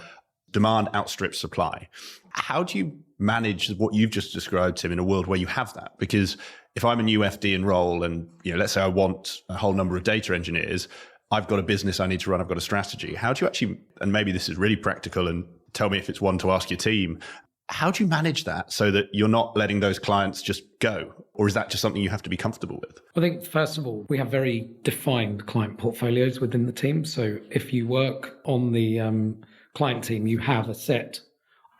demand outstrips supply. How do you manage what you've just described, Tim, in a world where you have that? Because if I'm a new FD enroll and, let's say I want a whole number of data engineers, I've got a business I need to run, I've got a strategy. How do you actually, and maybe this is really practical, and tell me if it's one to ask your team, how do you manage that so that you're not letting those clients just go? Or is that just something you have to be comfortable with? I think, first of all, we have very defined client portfolios within the team. So if you work on the client team, you have a set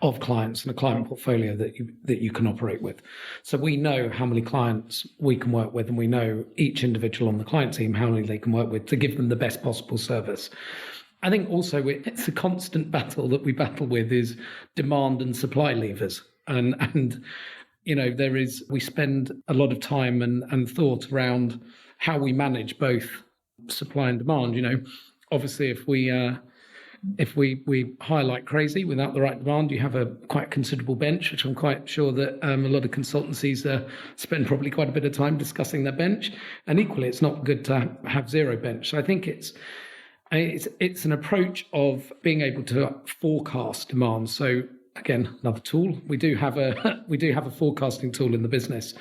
of clients and a client portfolio that you can operate with. So we know how many clients we can work with, and we know each individual on the client team how many they can work with to give them the best possible service. I think also it's a constant battle that we battle with is demand and supply levers. And we spend a lot of time and thought around how we manage both supply and demand. Obviously, if we hire like crazy without the right demand, you have a quite considerable bench, which I'm quite sure that a lot of consultancies spend probably quite a bit of time discussing their bench. And equally, it's not good to have zero bench. So I think it's an approach of being able to forecast demand. So again, another tool. We do have a forecasting tool in the business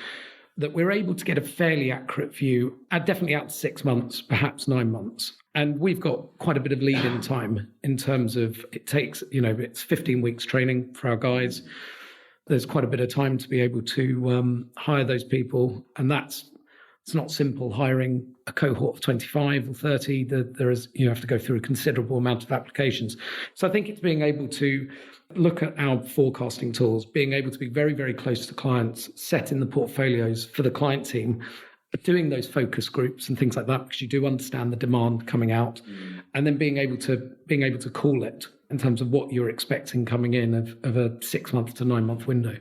that we're able to get a fairly accurate view, definitely out to 6 months, perhaps 9 months. And we've got quite a bit of lead-in time in terms of it takes, it's 15 weeks training for our guys. There's quite a bit of time to be able to hire those people. And it's not simple hiring a cohort of 25 or 30. You have to go through a considerable amount of applications. So I think it's being able to look at our forecasting tools, being able to be very, very close to clients, setting the portfolios for the client team, doing those focus groups and things like that, because you do understand the demand coming out, and then being able to call it in terms of what you're expecting coming in of a 6 month to 9 month window.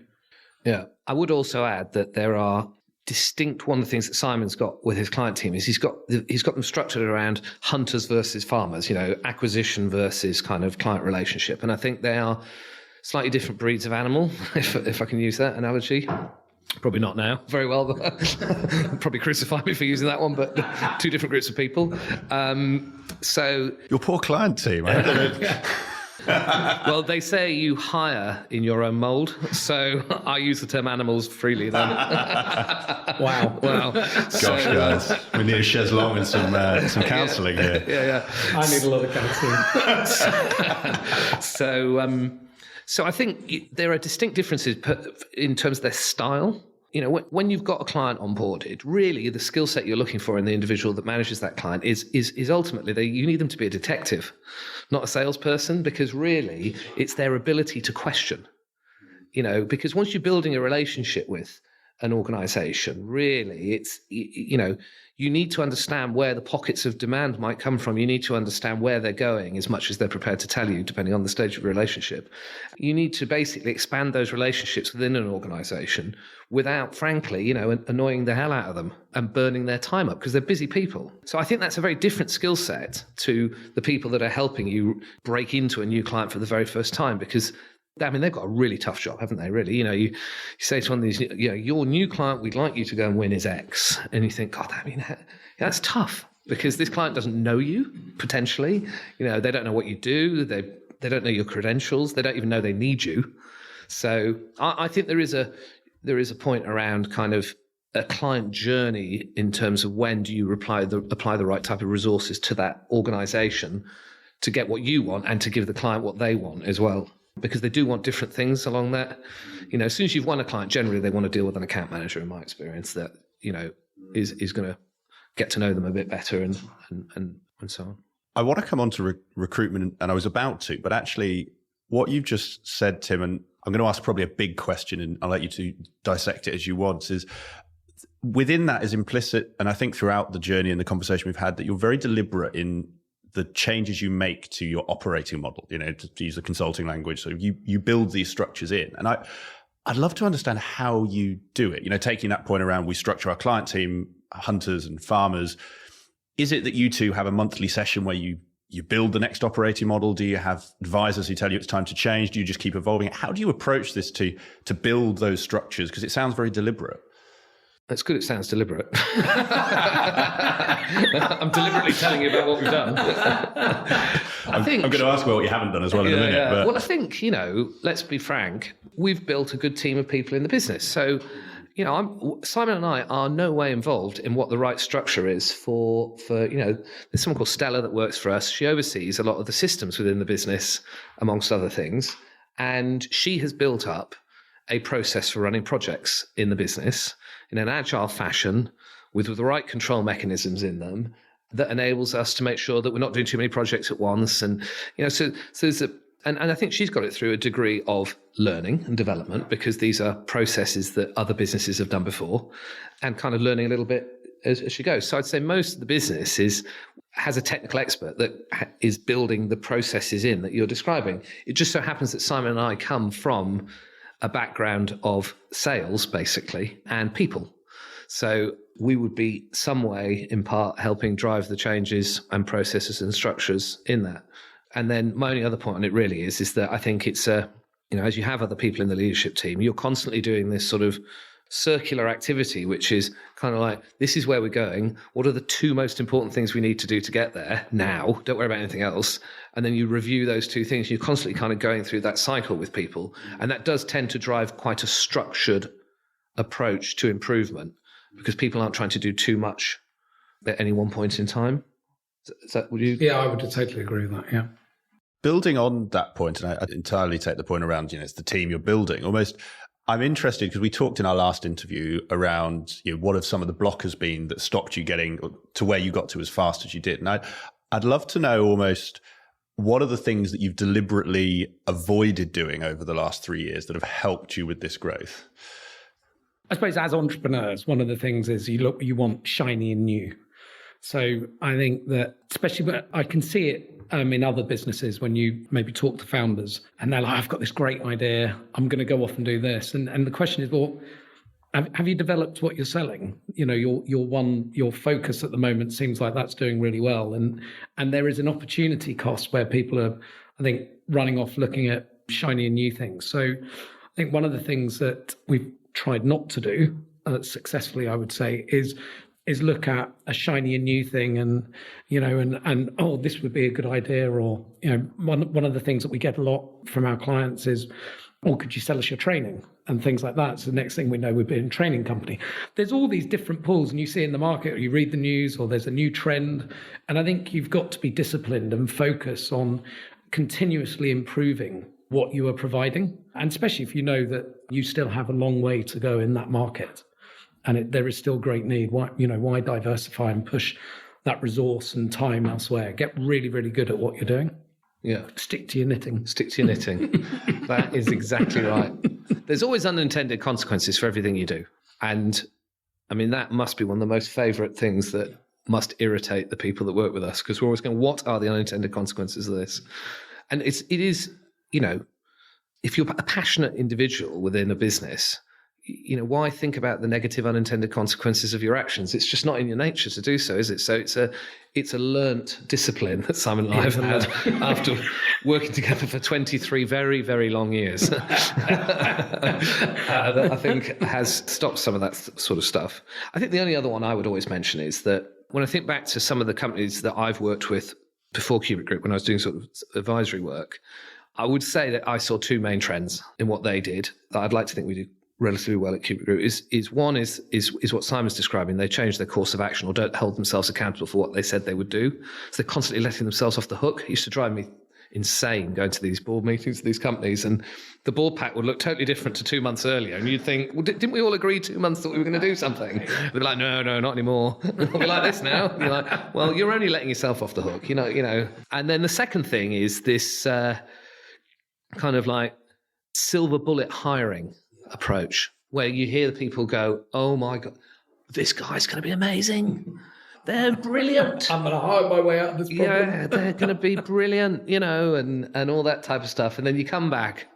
Yeah. I would also add that there are distinct, one of the things that Simon's got with his client team is he's got them structured around hunters versus farmers, acquisition versus kind of client relationship. And I think they are slightly different breeds of animal, if I can use that analogy. Probably not now, very well. Probably crucify me for using that one, but two different groups of people. So your poor client team. Well, they say you hire in your own mould, so I use the term animals freely then. Wow. Gosh, guys, we need a chaise longue and some counselling here. Yeah. I need a lot of counselling. So I think there are distinct differences in terms of their style. You know, when you've got a client onboarded, really the skill set you're looking for in the individual that manages that client is ultimately you need them to be a detective, not a salesperson, because really it's their ability to question. You know, because once you're building a relationship with an organization, really it's, you know, you need to understand where the pockets of demand might come from. You need to understand where they're going as much as they're prepared to tell you, depending on the stage of your relationship. You need to basically expand those relationships within an organization without, frankly, you know, annoying the hell out of them and burning their time up, because they're busy people. So I think that's a very different skill set to the people that are helping you break into a new client for the very first time, because I mean, they've got a really tough job, haven't they, really? You know, you say to one of these, you know, your new client we'd like you to go and win is X. And you think, God, I mean, that's tough, because this client doesn't know you, potentially. You know, they don't know what you do. They don't know your credentials. They don't even know they need you. So I think there is a point around kind of a client journey in terms of when do you apply the right type of resources to that organization to get what you want and to give the client what they want as well. Because they do want different things along that. You know, as soon as you've won a client, generally they want to deal with an account manager, in my experience, that, you know, is going to get to know them a bit better and so on. I want to come on to recruitment, and I was about to, but actually what you've just said, Tim, and I'm going to ask probably a big question and I'll let you to dissect it as you want, is within that is implicit, and I think throughout the journey and the conversation we've had, that you're very deliberate in the changes you make to your operating model, you know, to use the consulting language. So you build these structures in. And I'd love to understand how you do it. You know, taking that point around, we structure our client team, hunters and farmers. Is it that you two have a monthly session where you build the next operating model? Do you have advisors who tell you it's time to change? Do you just keep evolving it? How do you approach this to build those structures? Because it sounds very deliberate. That's good. It sounds deliberate. I'm deliberately telling you about what we've done. I'm going to ask about what you haven't done as well in a minute. Yeah. But. Well, I think, you know, let's be frank, we've built a good team of people in the business. So, you know, Simon and I are no way involved in what the right structure is for, you know, there's someone called Stella that works for us. She oversees a lot of the systems within the business, amongst other things. And she has built up a process for running projects in the business in an agile fashion with the right control mechanisms in them that enables us to make sure that we're not doing too many projects at once. And, you know, so there's and I think she's got it through a degree of learning and development, because these are processes that other businesses have done before, and kind of learning a little bit as she goes. So I'd say most of the business has a technical expert that is building the processes in that you're describing. It just so happens that Simon and I come from a background of sales, basically, and people. So we would be some way, in part, helping drive the changes and processes and structures in that. And then my only other point on it really is that I think it's you know, as you have other people in the leadership team, you're constantly doing this sort of circular activity, which is kind of like, this is where we're going. What are the two most important things we need to do to get there now? Don't worry about anything else. And then you review those two things. You're constantly kind of going through that cycle with people. And that does tend to drive quite a structured approach to improvement, because people aren't trying to do too much at any one point in time. Is that, would you? Yeah, I would totally agree with that. Yeah. Building on that point, and I entirely take the point around, you know, it's the team you're building. Almost, I'm interested because we talked in our last interview around, you know, what have some of the blockers been that stopped you getting to where you got to as fast as you did. And I'd love to know almost, what are the things that you've deliberately avoided doing over the last 3 years that have helped you with this growth? I suppose as entrepreneurs, one of the things is you want shiny and new. So I think that, especially when I can see it in other businesses, when you maybe talk to founders and they're like, I've got this great idea, I'm going to go off and do this. And the question is, well, have you developed what you're selling? You know, your focus at the moment seems like that's doing really well. And there is an opportunity cost where people are, I think, running off looking at shiny and new things. So I think one of the things that we've tried not to do successfully, I would say, is is look at a shiny and new thing and, you know, and oh, this would be a good idea. Or, you know, one of the things that we get a lot from our clients is, oh, could you sell us your training and things like that? So the next thing we know, we're being a training company. There's all these different pulls, and you see in the market, or you read the news, or there's a new trend. And I think you've got to be disciplined and focus on continuously improving what you are providing. And especially if you know that you still have a long way to go in that market. And there is still great need. Why diversify and push that resource and time elsewhere? Get really, really good at what you're doing. Yeah. Stick to your knitting. Stick to your knitting. That is exactly right. There's always unintended consequences for everything you do. And I mean, that must be one of the most favourite things that must irritate the people that work with us, because we're always going, what are the unintended consequences of this? And it is, you know, if you're a passionate individual within a business, you know, why think about the negative unintended consequences of your actions? It's just not in your nature to do so, is it? So it's a learnt discipline that Simon and I have had after working together for 23 very, very long years that I think has stopped some of that sort of stuff. I think the only other one I would always mention is that when I think back to some of the companies that I've worked with before Kubrick Group, when I was doing sort of advisory work, I would say that I saw two main trends in what they did that I'd like to think we do relatively well at Kubrick Group. One is what Simon's describing. They change their course of action or don't hold themselves accountable for what they said they would do. So they're constantly letting themselves off the hook. It used to drive me insane going to these board meetings, these companies, and the board pack would look totally different to 2 months earlier. And you'd think, well, didn't we all agree 2 months that we were going to do something? They'd be like, no, not anymore. We'll be like this now. And you're like, well, you're only letting yourself off the hook, you know. And then the second thing is this kind of like silver bullet hiring approach, where you hear the people go, oh my God, this guy's going to be amazing. They're brilliant. I'm going to hire my way out of this problem. Yeah, they're going to be brilliant, you know, and all that type of stuff. And then you come back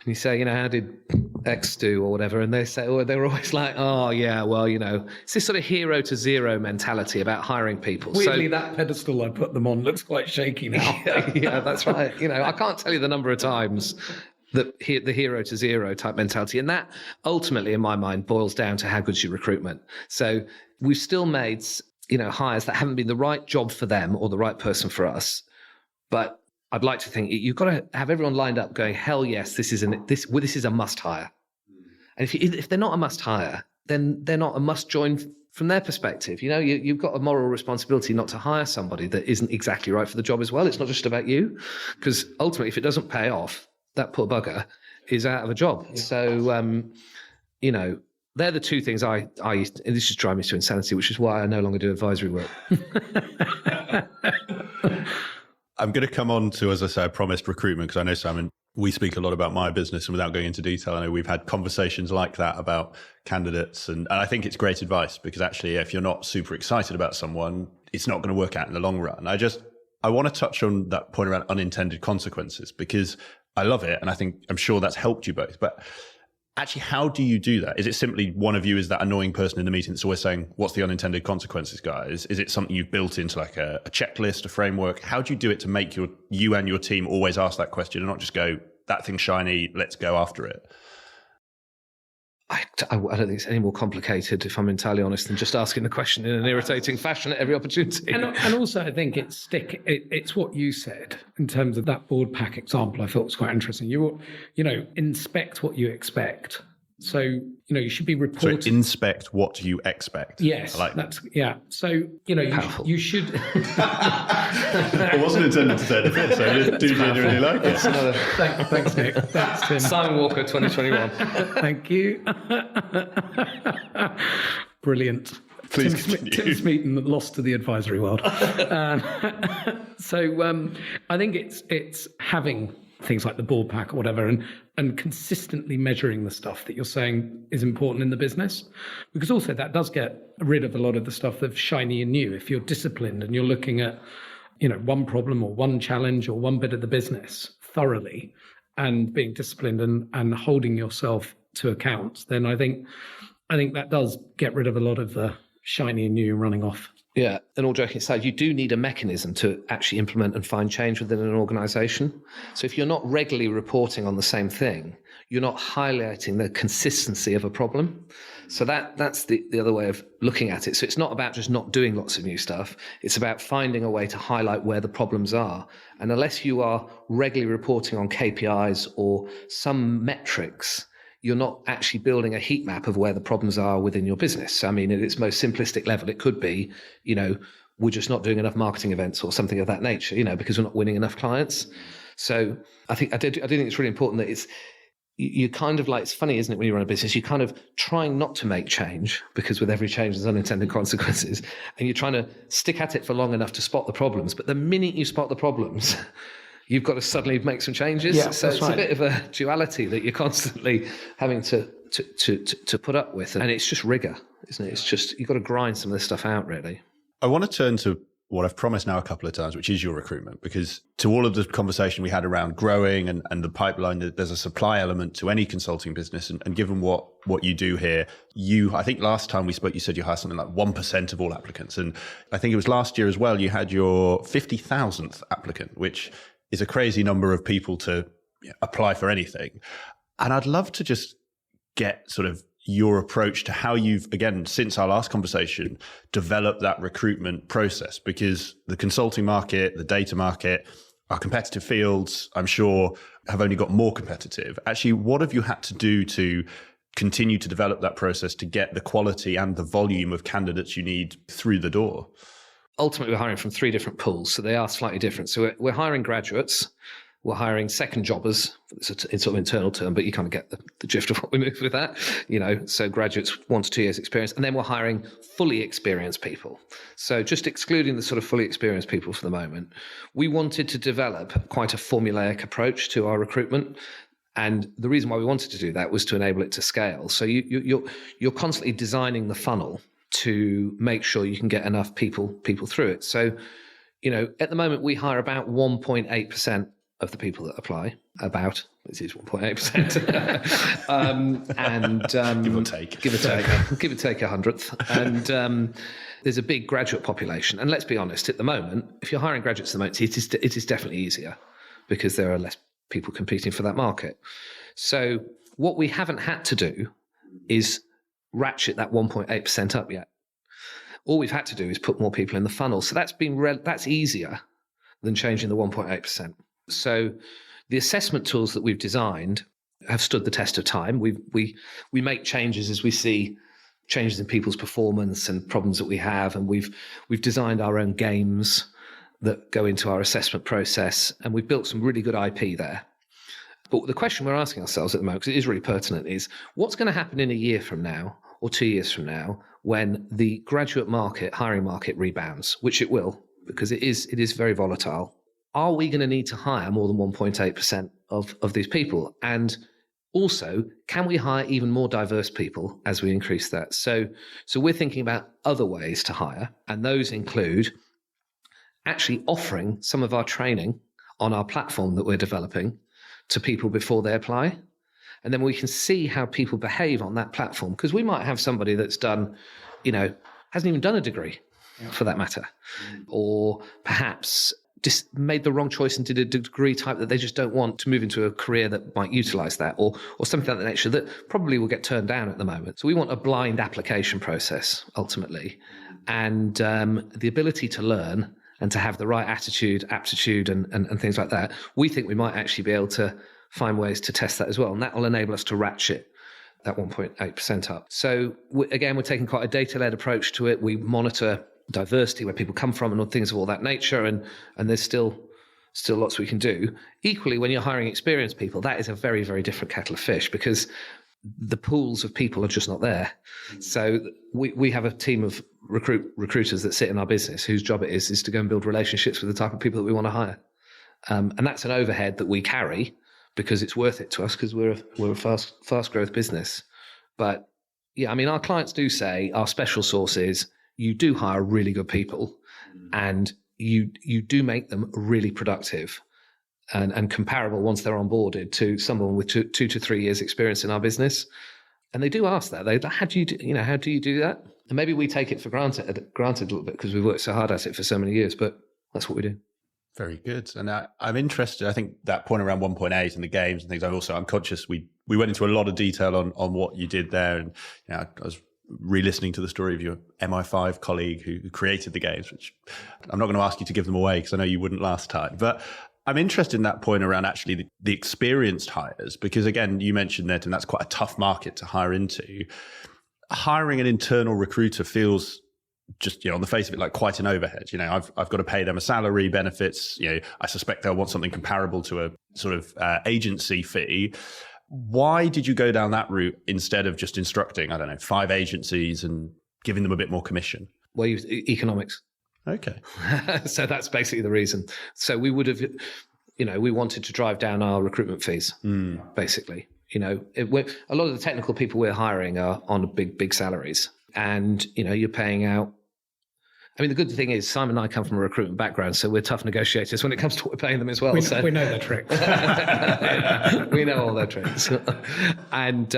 and you say, you know, how did X do or whatever? And they say, oh, they're always like, oh yeah, well, you know, it's this sort of hero to zero mentality about hiring people. Weirdly, that pedestal I put them on looks quite shaky now. Yeah, that's right. You know, I can't tell you the number of times the hero to zero type mentality. And that ultimately, in my mind, boils down to how good's your recruitment. So we've still made, you know, hires that haven't been the right job for them or the right person for us. But I'd like to think you've got to have everyone lined up going, hell yes, this is a must hire. And if they're not a must hire, then they're not a must join from their perspective. You know, you've got a moral responsibility not to hire somebody that isn't exactly right for the job as well. It's not just about you, because ultimately, if it doesn't pay off, that poor bugger is out of a job. Yeah. So, you know, they're the two things and this just drives me to insanity, which is why I no longer do advisory work. I'm going to come on to, as I say, I promised recruitment, because I know, Simon, we speak a lot about my business, and without going into detail, I know we've had conversations like that about candidates. And I think it's great advice, because actually, if you're not super excited about someone, it's not going to work out in the long run. I want to touch on that point around unintended consequences, because I love it. And I'm sure that's helped you both. But actually, how do you do that? Is it simply one of you is that annoying person in the meeting that's always saying, what's the unintended consequences, guys? Is it something you've built into like a checklist, a framework? How do you do it to make you and your team always ask that question and not just go, that thing's shiny, let's go after it? I don't think it's any more complicated, if I'm entirely honest, than just asking the question in an irritating fashion at every opportunity. And also, I think it's what you said in terms of that board pack example. I thought was quite interesting. You know, inspect what you expect. So, you know, you should be reporting. So inspect what you expect. Yes, I like that's yeah. So, you know, you should. It wasn't intended to say anything, so I do genuinely like it. Thanks, Nick. Thanks, Tim. Simon Walker, 2021. Thank you. Brilliant. Please continue. Tim Smeaton lost to the advisory world. So I think it's having things like the board pack or whatever, and consistently measuring the stuff that you're saying is important in the business. Because also that does get rid of a lot of the stuff that's shiny and new. If you're disciplined and you're looking at, you know, one problem or one challenge or one bit of the business thoroughly and being disciplined and holding yourself to account, then I think that does get rid of a lot of the shiny and new running off. Yeah, and all joking aside, you do need a mechanism to actually implement and find change within an organization. So if you're not regularly reporting on the same thing, you're not highlighting the consistency of a problem. So that's the other way of looking at it. So it's not about just not doing lots of new stuff. It's about finding a way to highlight where the problems are. And unless you are regularly reporting on KPIs or some metrics, you're not actually building a heat map of where the problems are within your business. So, I mean, at its most simplistic level, it could be, we're just not doing enough marketing events or something of that nature, because we're not winning enough clients. So I do think it's really important that you kind of like, it's funny, isn't it, when you run a business, you're kind of trying not to make change because with every change there's unintended consequences, and you're trying to stick at it for long enough to spot the problems. But the minute you spot the problems, you've got to suddenly make some changes. Yeah, so it's right. A bit of a duality that you're constantly having to put up with. And it's just rigor, isn't it? It's just, you've got to grind some of this stuff out, really. I want to turn to what I've promised now a couple of times, which is your recruitment, because to all of the conversation we had around growing and the pipeline, there's a supply element to any consulting business. And given what you do here, I think last time we spoke, you said you hire something like 1% of all applicants. And I think it was last year as well, you had your 50,000th applicant, which is a crazy number of people to apply for anything. And I'd love to just get sort of your approach to how you've, again, since our last conversation, developed that recruitment process, because the consulting market, the data market are competitive fields, I'm sure have only got more competitive. Actually, what have you had to do to continue to develop that process to get the quality and the volume of candidates you need through the door? Ultimately, we're hiring from 3 different pools, so they are slightly different. So we're hiring graduates, we're hiring second jobbers. It's a sort of internal term, but you kind of get the gist of what we move with that. So graduates 1 to 2 years experience, and then we're hiring fully experienced people. So just excluding the sort of fully experienced people for the moment, we wanted to develop quite a formulaic approach to our recruitment. And the reason why we wanted to do that was to enable it to scale. So you're constantly designing the funnel to make sure you can get enough people through it. So, at the moment we hire about 1.8% of the people that apply. This is 1.8%. And give or take. Give or take a hundredth. And there's a big graduate population. And let's be honest, at the moment, if you're hiring graduates at the moment, it is definitely easier because there are less people competing for that market. So what we haven't had to do is ratchet that 1.8% up yet. All we've had to do is put more people in the funnel. So that's easier than changing the 1.8%. So the assessment tools that we've designed have stood the test of time. We make changes as we see changes in people's performance and problems that we have, and we've designed our own games that go into our assessment process, and we've built some really good IP there. But the question we're asking ourselves at the moment, because it is really pertinent, is what's going to happen in a year from now or 2 years from now when the graduate market, hiring market rebounds, which it will, because it is very volatile. Are we going to need to hire more than 1.8% of these people? And also, can we hire even more diverse people as we increase that? So we're thinking about other ways to hire, and those include actually offering some of our training on our platform that we're developing to people before they apply. And then we can see how people behave on that platform, because we might have somebody that's done, hasn't even done a degree for that matter, or perhaps just made the wrong choice and did a degree type that they just don't want to move into a career that might utilize that, or something like that nature that probably will get turned down at the moment. So we want a blind application process ultimately, and the ability to learn and to have the right attitude, aptitude, and things like that. We think we might actually be able to find ways to test that as well, and that will enable us to ratchet that 1.8% up. So again, we're taking quite a data-led approach to it. We monitor diversity, where people come from, and things of all that nature, and there's still lots we can do. Equally, when you're hiring experienced people, that is a very, very different kettle of fish, because the pools of people are just not there. So we have a team of recruiters that sit in our business whose job it is to go and build relationships with the type of people that we want to hire, and that's an overhead that we carry because it's worth it to us, because we're a fast growth business. But yeah, I mean, our clients do say our special sauce is you do hire really good people, and you do make them really productive and comparable once they're onboarded to someone with 2 to 3 years experience in our business. And they do ask that. How do you do that? And maybe we take it for granted a little bit because we've worked so hard at it for so many years, but that's what we do. Very good. And I'm interested, I think that point around 1.8 and the games and things, I'm conscious we went into a lot of detail on what you did there. And I was re-listening to the story of your MI5 colleague who created the games, which I'm not going to ask you to give them away because I know you wouldn't last time. But I'm interested in that point around actually the experienced hires, because again, you mentioned that, and that's quite a tough market to hire into. Hiring an internal recruiter feels just, on the face of it, like quite an overhead. I've got to pay them a salary, benefits. I suspect they'll want something comparable to a sort of agency fee. Why did you go down that route instead of just instructing, 5 agencies and giving them a bit more commission? Well, economics. Okay. So that's basically the reason. So we would have, we wanted to drive down our recruitment fees, basically. A lot of the technical people we're hiring are on big salaries, and, you're paying out. I mean, the good thing is Simon and I come from a recruitment background, so we're tough negotiators when it comes to what we're paying them as well. We know their tricks. We know all their tricks. And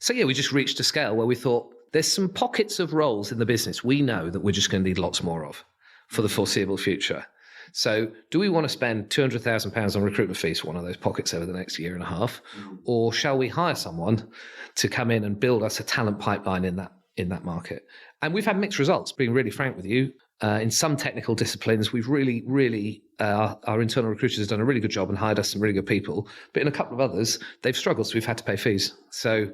we just reached a scale where we thought there's some pockets of roles in the business we know that we're just going to need lots more of for the foreseeable future. So do we want to spend £200,000 on recruitment fees for one of those pockets over the next year and a half? Or shall we hire someone to come in and build us a talent pipeline in that market? And we've had mixed results, being really frank with you. In some technical disciplines, we've really, our internal recruiters have done a really good job and hired us some really good people. But in a couple of others, they've struggled, so we've had to pay fees. So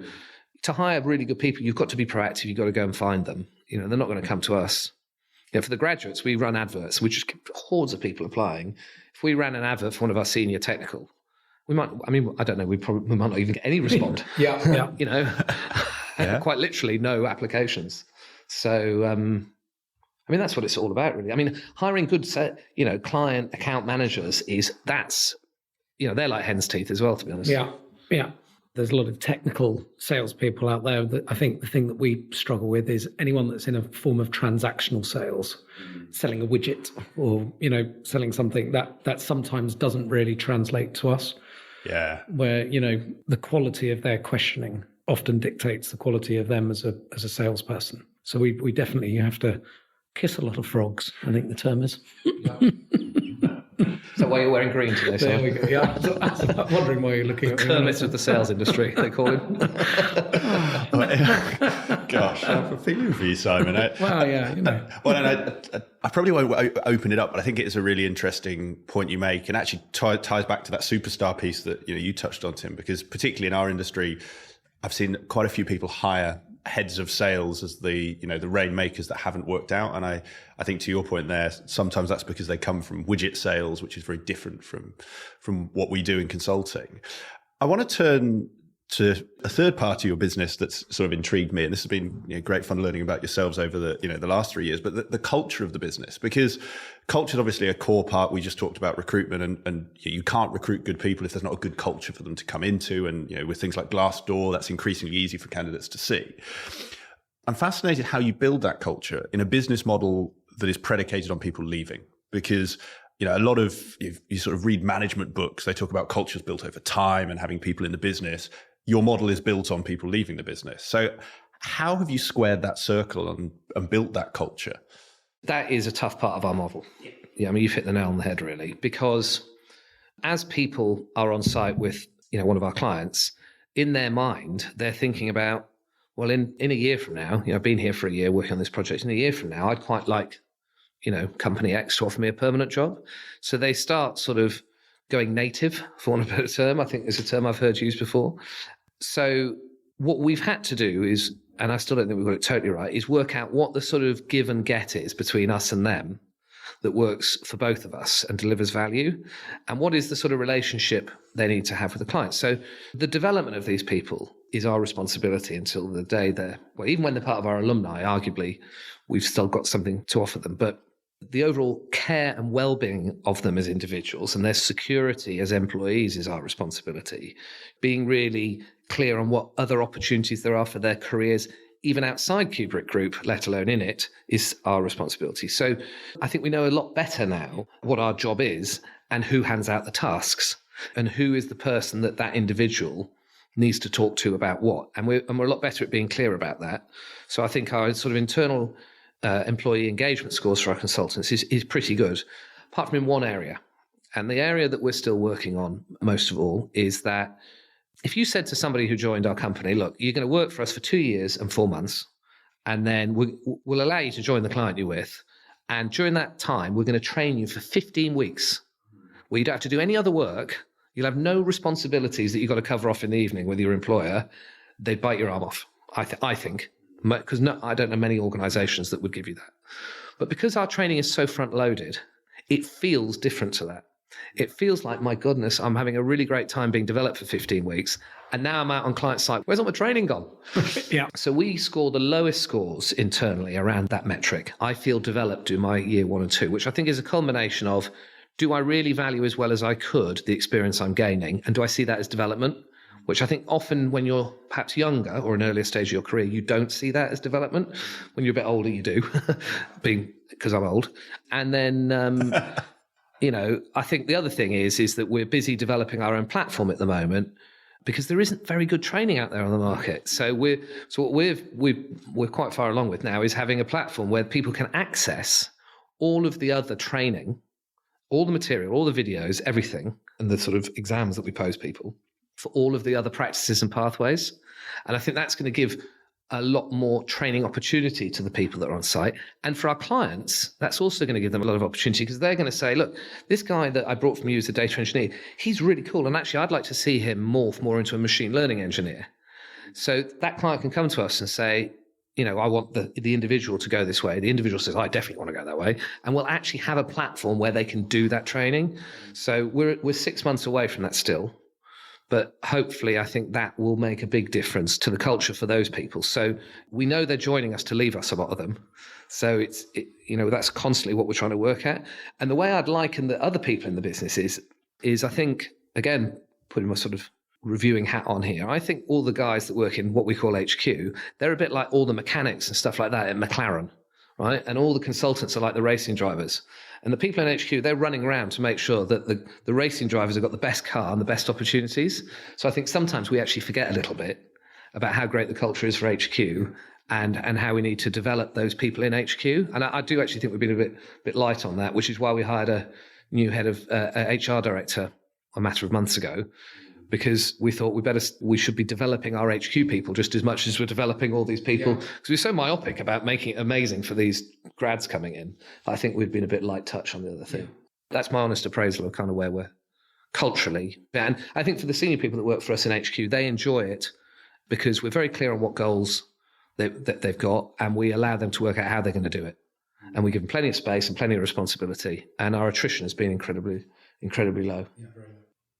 to hire really good people, you've got to be proactive. You've got to go and find them. They're not going to come to us. For the graduates, we run adverts. We just get hordes of people applying. If we ran an advert for one of our senior technical, we might, I don't know, we might not even get any respond. Yeah. Quite literally no applications. So, that's what it's all about, really. Hiring good, client account managers they're like hen's teeth as well, to be honest. Yeah. There's a lot of technical salespeople out there. That I think the thing that we struggle with is anyone that's in a form of transactional sales, selling a widget or, selling something that sometimes doesn't really translate to us. Yeah. Where, the quality of their questioning often dictates the quality of them as a salesperson. So we definitely have to kiss a lot of frogs, I think the term is. Is that why you're wearing green today? There we go. Yeah, I'm wondering why you're looking at me. Kermit of the sales industry, they call him. Gosh, I have a feeling for you, Simon. Well, yeah, Well, and I probably won't open it up, but I think it is a really interesting point you make, and actually ties back to that superstar piece that you touched on, Tim, because particularly in our industry, I've seen quite a few people hire heads of sales as the rainmakers that haven't worked out. And I think to your point there, sometimes that's because they come from widget sales, which is very different from what we do in consulting. I want to turn to a third part of your business that's sort of intrigued me, and this has been great fun learning about yourselves over the last 3 years, but the culture of the business, because culture is obviously a core part. We just talked about recruitment, and you can't recruit good people if there's not a good culture for them to come into, and with things like Glassdoor, that's increasingly easy for candidates to see. I'm fascinated how you build that culture in a business model that is predicated on people leaving, because a lot of, you sort of read management books, they talk about cultures built over time and having people in the business. Your model is built on people leaving the business. So how have you squared that circle and built that culture? That is a tough part of our model. Yeah, you've hit the nail on the head, really, because as people are on site with one of our clients, in their mind, they're thinking about, well, in a year from now, I've been here for a year working on this project. In a year from now, I'd quite like, company X to offer me a permanent job. So they start sort of going native, for want of a better term. I think there's a term I've heard used before. So what we've had to do is, and I still don't think we've got it totally right, is work out what the sort of give and get is between us and them that works for both of us and delivers value, and what is the sort of relationship they need to have with the client. So the development of these people is our responsibility until the day even when they're part of our alumni, arguably, we've still got something to offer them. But the overall care and well-being of them as individuals and their security as employees is our responsibility. Being really clear on what other opportunities there are for their careers, even outside Kubrick Group, let alone in it, is our responsibility. So I think we know a lot better now what our job is and who hands out the tasks and who is the person that individual needs to talk to about what. And we're a lot better at being clear about that. So I think our sort of internal employee engagement scores for our consultants is pretty good, apart from in one area. And the area that we're still working on most of all is that if you said to somebody who joined our company, look, you're going to work for us for 2 years and 4 months, and then we'll allow you to join the client you're with. And during that time, we're going to train you for 15 weeks where you don't have to do any other work. You'll have no responsibilities that you've got to cover off in the evening with your employer. They'd bite your arm off, I think, because I don't know many organizations that would give you that. But because our training is so front-loaded, it feels different to that. It feels like, my goodness, I'm having a really great time being developed for 15 weeks. And now I'm out on client site. Where's all my training gone? Yeah. So we score the lowest scores internally around that metric. I feel developed in my year 1 and 2, which I think is a culmination of, do I really value as well as I could the experience I'm gaining? And do I see that as development? Which I think often when you're perhaps younger or an earlier stage of your career, you don't see that as development. When you're a bit older, you do, because I'm old. And then... I think the other thing is that we're busy developing our own platform at the moment because there isn't very good training out there on the market. So what we're quite far along with now is having a platform where people can access all of the other training, all the material, all the videos, everything, and the sort of exams that we pose people for all of the other practices and pathways. And I think that's going to give a lot more training opportunity to the people that are on site. And for our clients, that's also going to give them a lot of opportunity because they're going to say, look, this guy that I brought from you as a data engineer, he's really cool. And actually, I'd like to see him morph more into a machine learning engineer. So that client can come to us and say, I want the individual to go this way. The individual says, I definitely want to go that way. And we'll actually have a platform where they can do that training. So we're 6 months away from that still. But hopefully, I think that will make a big difference to the culture for those people. So we know they're joining us to leave us, a lot of them. So that's constantly what we're trying to work at. And the way I'd liken the other people in the business is I think, again, putting my sort of reviewing hat on here, I think all the guys that work in what we call HQ, they're a bit like all the mechanics and stuff like that at McLaren, right? And all the consultants are like the racing drivers. And the people in HQ, they're running around to make sure that the racing drivers have got the best car and the best opportunities. So I think sometimes we actually forget a little bit about how great the culture is for HQ and how we need to develop those people in HQ. And I do actually think we've been a bit light on that, which is why we hired a new head of HR director a matter of months ago, because we thought we should be developing our HQ people just as much as we're developing all these people, because we're so myopic about making it amazing for these grads coming in. I think we've been a bit light touch on the other thing. That's my honest appraisal of kind of where we're culturally. And I think for the senior people that work for us in HQ, they enjoy it because we're very clear on what goals that they've got, and we allow them to work out how they're going to do it. And we give them plenty of space and plenty of responsibility. And our attrition has been incredibly low. Yeah, very low.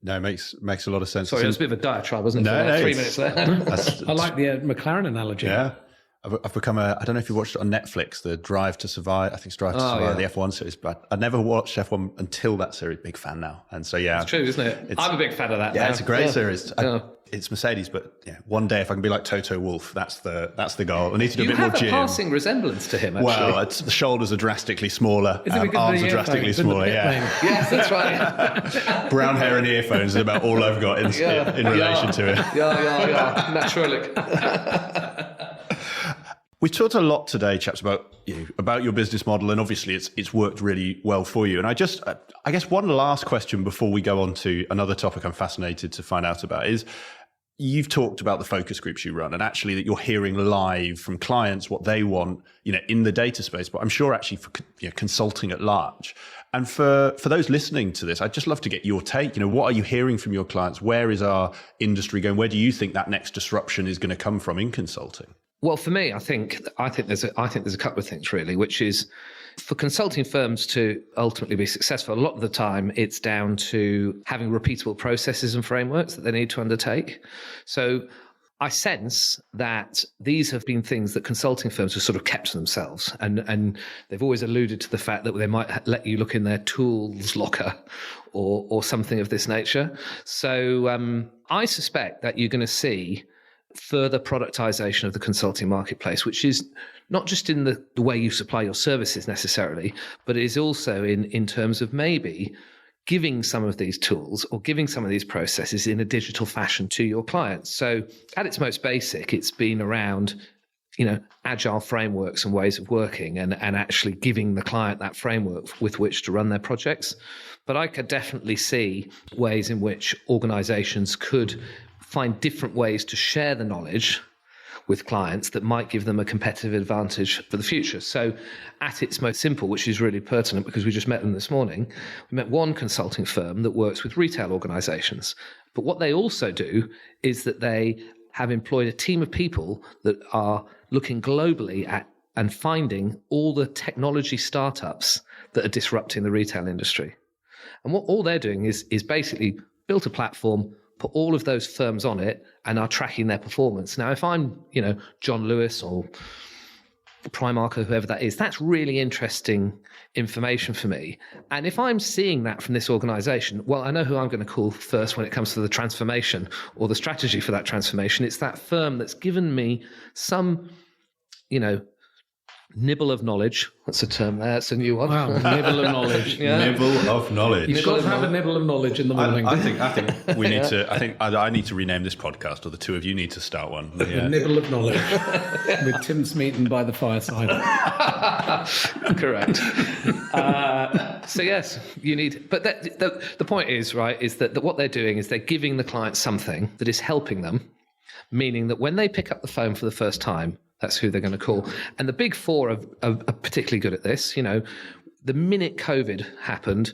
No, it makes a lot of sense. Sorry, it was a bit of a diatribe, wasn't it? No, 3 minutes there. I like the McLaren analogy. Yeah. I've become I don't know if you watched it on Netflix, the Drive to Survive. I think it's Drive to Survive, the F1 series, but I never watched F1 until that series. Big fan now. And so, yeah. It's true, isn't it? I'm a big fan of that. Yeah, now. It's a great series. It's Mercedes, but one day if I can be like Toto Wolff, that's the goal. I need to do a bit more gym. You have a passing resemblance to him, actually. Well, the shoulders are drastically smaller, arms are drastically smaller. Yes, that's right. Brown hair and earphones is about all I've got in relation to it. Yeah. Naturally. We've talked a lot today, chaps, about your business model, and obviously it's worked really well for you. And I guess one last question before we go on to another topic I'm fascinated to find out about is, you've talked about the focus groups you run, and actually that you're hearing live from clients what they want, in the data space. But I'm sure actually for consulting at large. And for those listening to this, I'd just love to get your take. What are you hearing from your clients? Where is our industry going? Where do you think that next disruption is going to come from in consulting? Well, for me, I think there's a couple of things really, which is for consulting firms to ultimately be successful. A lot of the time, it's down to having repeatable processes and frameworks that they need to undertake. So I sense that these have been things that consulting firms have sort of kept to themselves, and they've always alluded to the fact that they might let you look in their tools locker or something of this nature. So I suspect that you're going to see further productization of the consulting marketplace, which is not just in the way you supply your services necessarily, but it is also in terms of maybe giving some of these tools or giving some of these processes in a digital fashion to your clients. So at its most basic, it's been around, agile frameworks and ways of working and actually giving the client that framework with which to run their projects. But I could definitely see ways in which organizations could find different ways to share the knowledge with clients that might give them a competitive advantage for the future. So at its most simple, which is really pertinent because we just met them this morning, we met one consulting firm that works with retail organizations. But what they also do is that they have employed a team of people that are looking globally at and finding all the technology startups that are disrupting the retail industry. And what all they're doing is basically built a platform, put all of those firms on it, and are tracking their performance. Now, if I'm, John Lewis or Primark or whoever that is, that's really interesting information for me. And if I'm seeing that from this organization, well, I know who I'm going to call first when it comes to the transformation or the strategy for that transformation. It's that firm that's given me some, nibble of knowledge. That's a term there. It's a new one. Wow, nibble of knowledge. Yeah. Nibble of knowledge. You've got to have a nibble of knowledge in the morning. I think we need to. I think I need to rename this podcast, or the two of you need to start one. The nibble of knowledge with Tim Smeaton by the fireside. Correct. So yes, you need. But the point is, right, is that what they're doing is they're giving the client something that is helping them, meaning that when they pick up the phone for the first time, that's who they're going to call. And the big four are particularly good at this. The minute COVID happened,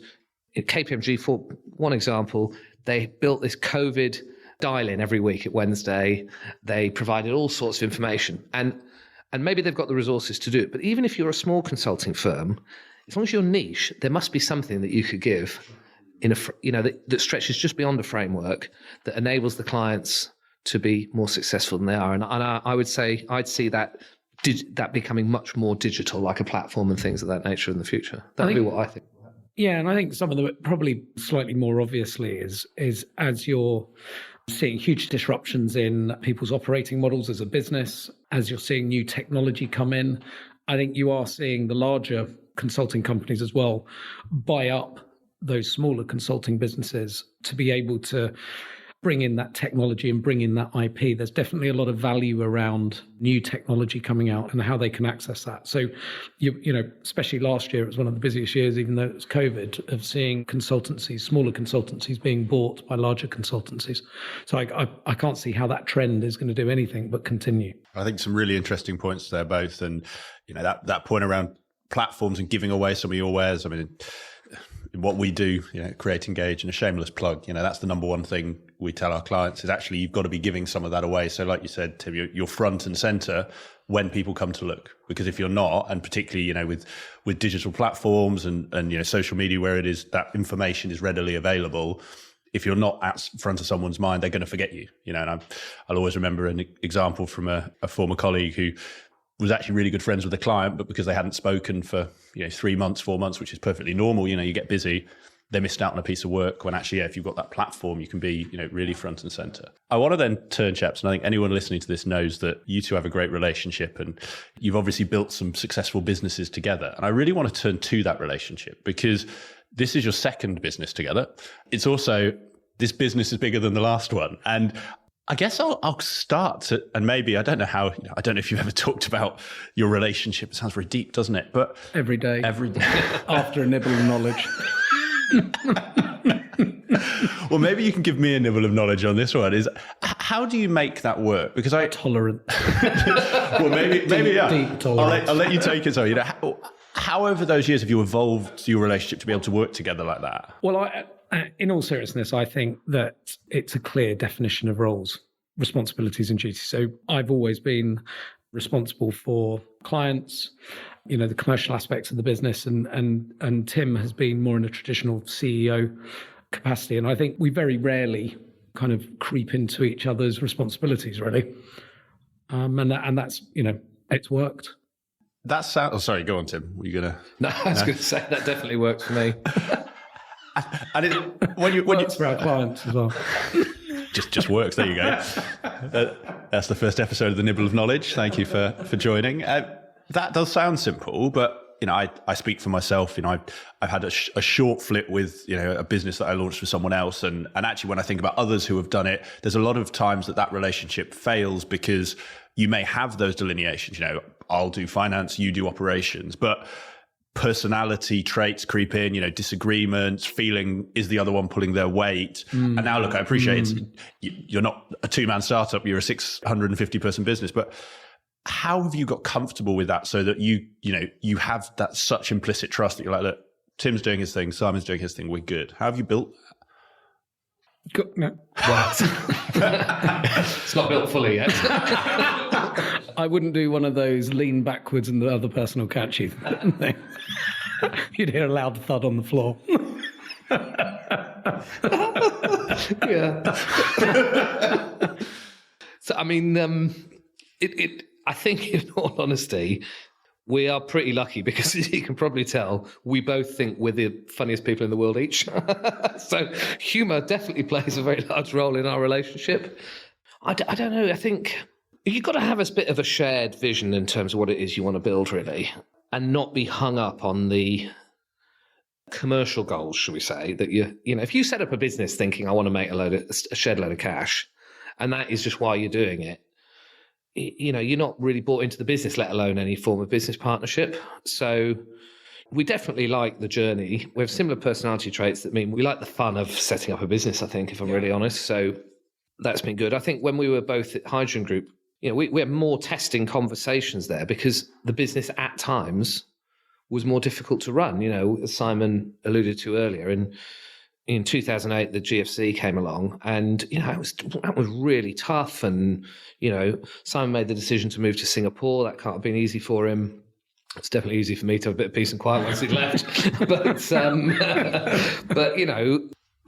KPMG, for one example, they built this COVID dial-in every week at Wednesday. They provided all sorts of information. And maybe they've got the resources to do it. But even if you're a small consulting firm, as long as you're niche, there must be something that you could give that stretches just beyond a framework that enables the clients to be more successful than they are. And I would say I'd see that becoming much more digital, like a platform and things of that nature in the future. That would be what I think. Yeah, and I think some of them probably slightly more obviously is as you're seeing huge disruptions in people's operating models as a business, as you're seeing new technology come in, I think you are seeing the larger consulting companies as well buy up those smaller consulting businesses to be able to bring in that technology and bring in that IP. There's definitely a lot of value around new technology coming out and how they can access that. So, especially last year, it was one of the busiest years, even though it was COVID, of seeing consultancies, smaller consultancies being bought by larger consultancies. So I can't see how that trend is going to do anything but continue. I think some really interesting points there, both. And, that point around platforms and giving away some of your wares. I mean, what we do, Create, Engage, and a shameless plug, that's the number one thing we tell our clients is actually you've got to be giving some of that away. So like you said, Tim, you're front and center when people come to look, because if you're not, and particularly, with digital platforms and social media where it is, that information is readily available. If you're not at front of someone's mind, they're going to forget you, and I'll always remember an example from a former colleague who was actually really good friends with a client, but because they hadn't spoken for 3 months, 4 months, which is perfectly normal, you get busy, they missed out on a piece of work when actually, if you've got that platform, you can be really front and center. I want to then turn, chaps, and I think anyone listening to this knows that you two have a great relationship and you've obviously built some successful businesses together. And I really want to turn to that relationship because this is your second business together. It's also, this business is bigger than the last one. And I guess I'll start and maybe, I don't know if you've ever talked about your relationship. It sounds very deep, doesn't it? But every day. After a nibble of knowledge. Well, maybe you can give me a nibble of knowledge on this one. Is how do you make that work? Because tolerant. Well, maybe yeah. Deep tolerance. I'll let you take it. So, how over those years have you evolved your relationship to be able to work together like that? Well, in all seriousness, I think that it's a clear definition of roles, responsibilities and duties. So I've always been responsible for clients, the commercial aspects of the business, and Tim has been more in a traditional CEO capacity. And I think we very rarely kind of creep into each other's responsibilities, really. And that's, it's worked. That sounds. Oh, sorry, go on, Tim. Were you gonna? No, I was going to say that definitely works for me. And when you for our clients as well. just works. There you go. That's the first episode of the Nibble of Knowledge. Thank you for joining. That does sound simple, but I speak for myself. I've had a short flip with, a business that I launched for someone else. And actually, when I think about others who have done it, there's a lot of times that relationship fails because you may have those delineations. I'll do finance, you do operations, but personality traits creep in, disagreements, feeling is the other one pulling their weight. And now look, I appreciate you're not a 2-man startup, you're a 650 person business, but how have you got comfortable with that so that you have that such implicit trust that you're like, look, Tim's doing his thing, Simon's doing his thing, we're good. How have you built that? No. It's not built fully yet. I wouldn't do one of those lean backwards and the other person will catch you. You'd hear a loud thud on the floor. Yeah. So, I mean, I think in all honesty, we are pretty lucky because, as you can probably tell, we both think we're the funniest people in the world each. So humour definitely plays a very large role in our relationship. I don't know. I think you've got to have a bit of a shared vision in terms of what it is you want to build, really, and not be hung up on the commercial goals, shall we say, that if you set up a business thinking I want to make a shed load of cash, and that is just why you're doing it, you're not really bought into the business, let alone any form of business partnership. So we definitely like the journey. We have similar personality traits that mean we like the fun of setting up a business, I think, if I'm really honest. So that's been good. I think when we were both at Hydrogen Group, we had more testing conversations there because the business at times was more difficult to run, as Simon alluded to earlier. And in 2008, the GFC came along and, that was really tough. And, Simon made the decision to move to Singapore. That can't have been easy for him. It's definitely easy for me to have a bit of peace and quiet once he left. But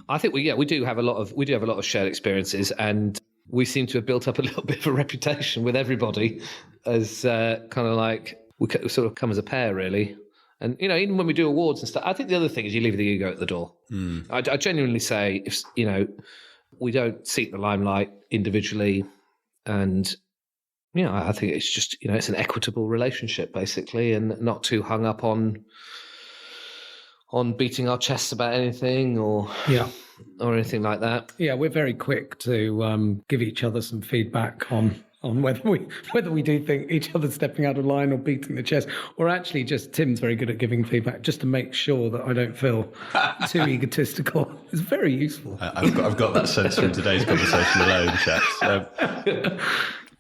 I think we do have a lot of shared experiences, and we seem to have built up a little bit of a reputation with everybody as kind of like we sort of come as a pair, really. And, even when we do awards and stuff, I think the other thing is you leave the ego at the door. I genuinely say, if we don't seek the limelight individually, and, I think it's just, it's an equitable relationship, basically, and not too hung up on beating our chests about anything or anything like that. Yeah, we're very quick to give each other some feedback on whether we do think each other's stepping out of line or beating the chest, or actually just Tim's very good at giving feedback just to make sure that I don't feel too egotistical. It's very useful. I've got that sense from today's conversation alone, chaps.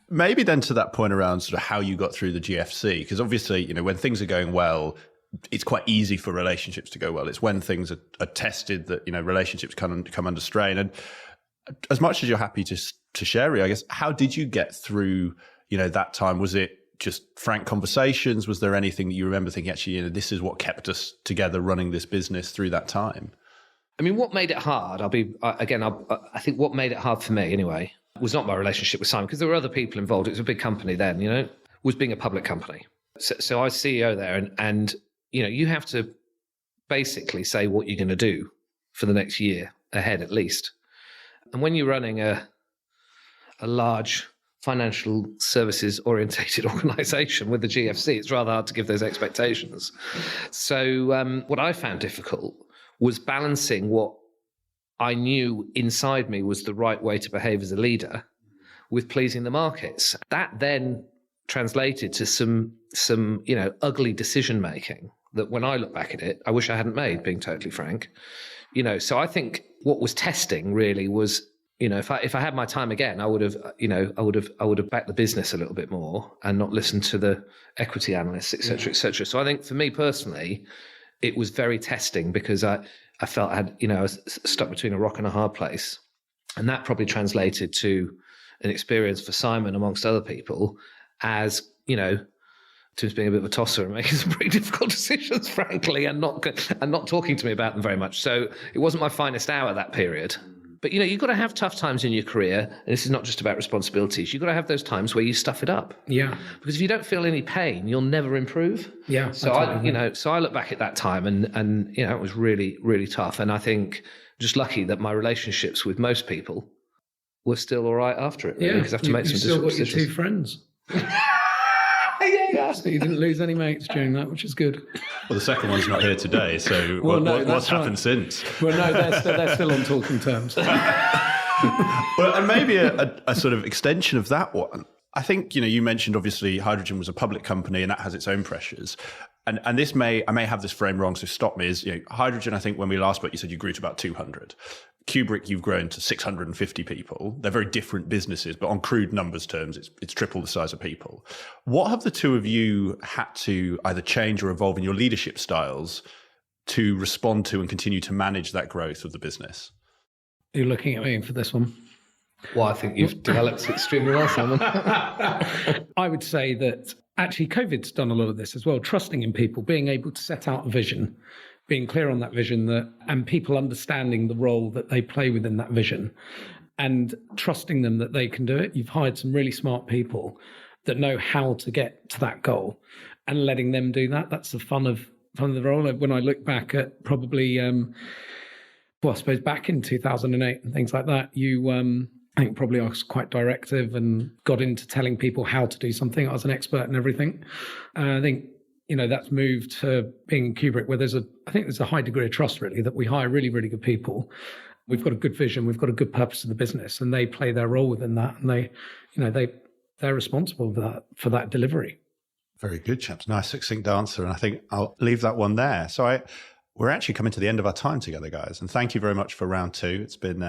Maybe then to that point around sort of how you got through the GFC, because obviously, when things are going well, it's quite easy for relationships to go well. It's when things are tested that, relationships come under strain. And as much as you're happy to share it, I guess, how did you get through, that time? Was it just frank conversations? Was there anything that you remember thinking, actually, this is what kept us together running this business through that time? I mean, what made it hard, I think what made it hard for me anyway, was not my relationship with Simon, because there were other people involved. It was a big company then, was being a public company. So I was CEO there, and you have to basically say what you're going to do for the next year ahead at least. And when you're running a large financial services orientated organization with the GFC, it's rather hard to give those expectations. So what I found difficult was balancing what I knew inside me was the right way to behave as a leader with pleasing the markets. That then translated to some ugly decision making that when I look back at it, I wish I hadn't made, being totally frank. So I think what was testing really was, if I had my time again, I would have backed the business a little bit more and not listened to the equity analysts, et cetera, et cetera. So I think for me personally, it was very testing because I felt I was stuck between a rock and a hard place. And that probably translated to an experience for Simon, amongst other people, as, Tim's being a bit of a tosser and making some pretty difficult decisions, frankly, and not talking to me about them very much. So it wasn't my finest hour, that period. But, you've got to have tough times in your career. And this is not just about responsibilities. You've got to have those times where you stuff it up. Yeah. Because if you don't feel any pain, you'll never improve. Yeah. So I look back at that time and it was really, really tough. And I think just lucky that my relationships with most people were still all right after it. Really, because I have to make some decisions. You've still got your two friends. yeah. So you didn't lose any mates during that, which is good. Well, the second one's not here today, so what's happened since? Well, no, they're still on talking terms. Well, and maybe a sort of extension of that one. I think, you mentioned obviously hydrogen was a public company and that has its own pressures. And this I may have this frame wrong, so stop me, is hydrogen, I think when we last spoke, you said you grew to about 200. Kubrick, you've grown to 650 people. They're very different businesses, but on crude numbers terms, it's triple the size of people. What have the two of you had to either change or evolve in your leadership styles to respond to and continue to manage that growth of the business? You're looking at me for this one. Well, I think you've developed extremely well, Simon. I would say that actually COVID's done a lot of this as well, trusting in people, being able to set out a vision, being clear on that vision, and people understanding the role that they play within that vision and trusting them that they can do it. You've hired some really smart people that know how to get to that goal and letting them do that. That's the fun of the role. When I look back at probably, I suppose back in 2008 and things like that, I think probably I was quite directive and got into telling people how to do something. I was an expert in everything. I think, that's moved to being in Kubrick where I think there's a high degree of trust really that we hire really, really good people. We've got a good vision. We've got a good purpose of the business and they play their role within that. And they're responsible for that delivery. Very good, chaps. Nice, succinct answer. And I think I'll leave that one there. So we're actually coming to the end of our time together, guys. And thank you very much for round 2. It's been